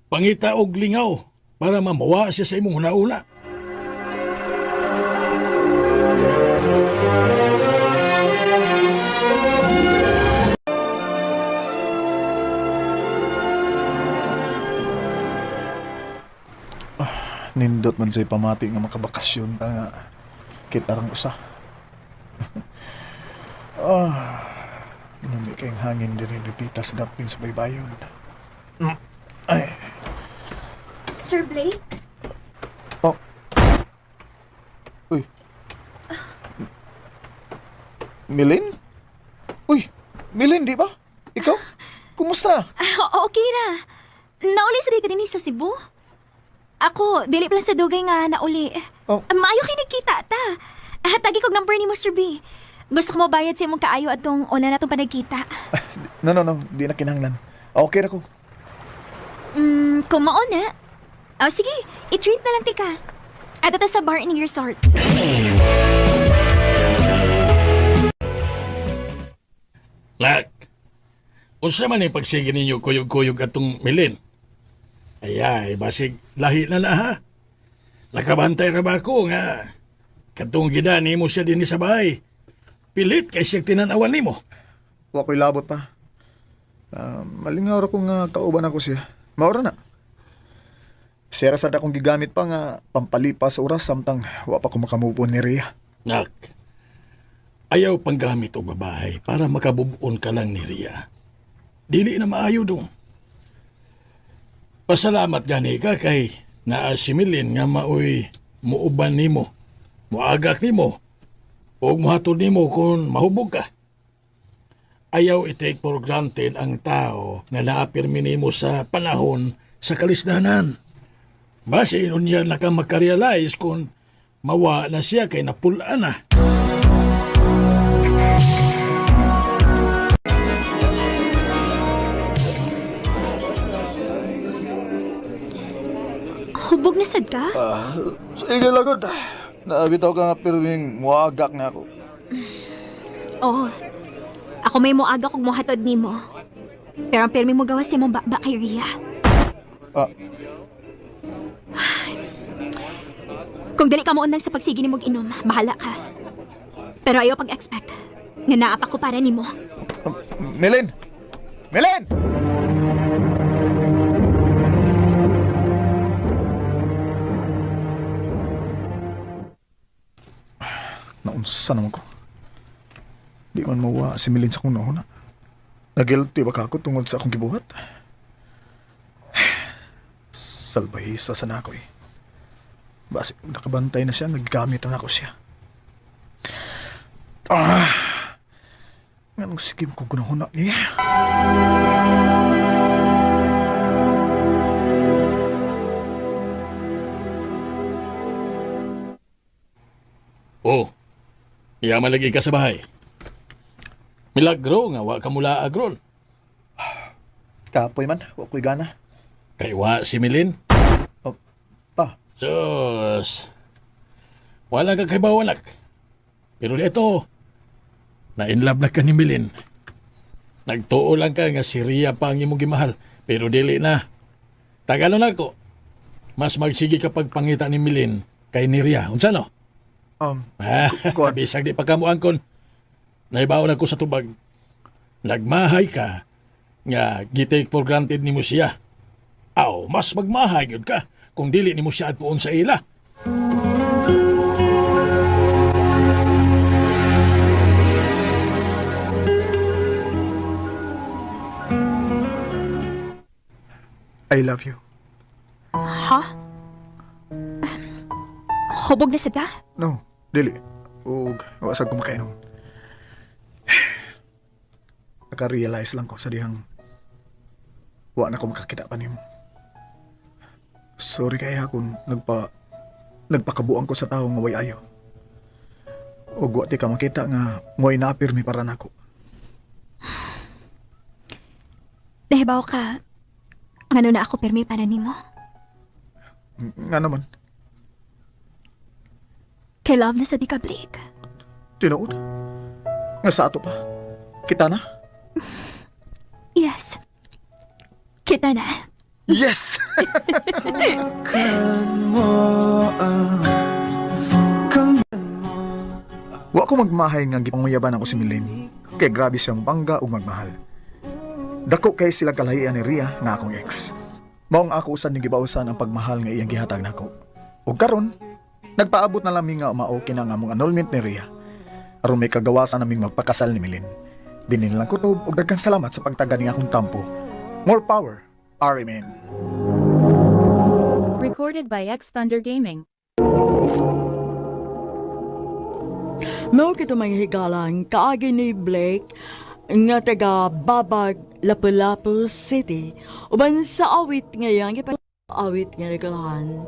Pangita og lingaw para mamawa siya sa imong una-una. Nindot man sa'y pamati nga makabakasyon nga kitarang usa. Nami kayong hangin din rin repitas dapin sa baybayon. Ay. Sir Blake? Oh. Uy. Milin? Uy, Milin, di ba? Ikaw? Kumusta? Okay ra. Nauli sa ka din sa Cebu? Ako, dili pa lang sa dugay nga nauli. Oh. Maayo kay nagkita ta. Tagi kog number ni Mr. B. Gusto ko mabayad sa imong kaayo atong una natong panagkita. No. Di na kinahanglan. Okay ra ko. Kung mao na. Sige, i-treat na lang tika. At ito sa bar in resort. Lak. Unsa man yung pagsige ninyo kuyog-kuyog atong Milin? Ay, basig lahi na ha. Nakabantay ra ba ako nga katong gidani mo siya din sa bahay. Pilit kay siya tinanawan nimo. Wa ko'y labot pa. Malingaw ra ko nga kauban ako siya. Maura na. Siya rasad akong gigamit pa nga pampalipas sa oras samtang wa pa ko makamove on ni Rhea. Nak, ayaw pang gamit o babae para makabubuon ka lang ni Rhea. Dili na maayo dong. Pasalamat gani ka kay naasimilin nga maoy muuban nimo, muagak nimo, o muhatod nimo kung mahubog ka. ayaw i-take for granted ang tao nga naapirmi nimo sa panahon sa kalisdanan. Base niya na ka makarealize kung mawa na siya kay napulaan na. Hubog na sad ka? Sige lagod. Naabitaw ka nga pirming muagak na ako. Oo. Ako may moaga kog mohatod nimo. Pero ang pirmi mo gawas siya mong bakba kay Ria. Ah, Kung dali ka mo unang sa pagsigi ni mong inom, bahala ka. Pero ayaw pag-expect nga naapa ko para nimo. Melin! Melin! Naunsa naman ko. Di man mawa si Melin sa kong nauna. Nagilty ba ka ako tungod sa akong gibuhat? Salbahisa sana ako eh. Basi nakabantay na siya, naggamit na ako siya. Nga nung sigim ko gunahuna niya. Oh, yaman lagi ka sa bahay. Milagro nga wa ka mula agron. Kapoy man, wa ko'y gana. Kay wa si Milin. Pa. Sus. Wala ka kay bawanak. Pero dito, na-inlove na ka ni Milin. Nagtuo lang ka nga si Ria pa ang imong gimahal. Pero dili na. Tagalo na ko. Mas magsige kapag pangita ni Milin kay ni Ria. Unsa no? Bisag di pagkamuangkon. Naibaw na ko sa tubag. Nagmahay ka nga gitake for granted ni mo siya. Aw, mas magmahay yun ka kung dili ni mo siya at puon sa ila. I love you. Ha? Hubog na sad ka? No, dili. Ug wasag ko makainom. Naka-realize lang ko sa dihang wa na ko makakita pa nimo. Sorry kaya kung nagpakabuang ko sa tao nga way ayo. Ug wa ti ka makita nga mo'y naapirmi para nako. Nahibaw ka, ano na ako permi para nimo? Nga naman, Kay love na sa di ka, Blake. tinuod. Nga sa ato pa. Kita na? Yes. Kita na. Yes! Wa ko magmahay nga gipanguyaban ako si Milene. Kay grabe siyang bangga ug magmahal. Dako kay sila kalahian ni Ria nga akong ex. Maong ako usan ni gibausan ang pagmahal nga iyang gihatag nako. Ug karon, nagpaabot na laming nga umao kina nga among annulment ni Ria. Aron may kagawasan naming magpakasal ni Milene. Dinilang kutob ug daghang salamat sa pagtagad ni akong tampo. More power, Arimen. Recorded by X Thunder Gaming. Mao kito mga higalang kaagi ni Blake nga taga Babag, Lapu-Lapu City. Uban sa awit ngayon, awit nga regalahan.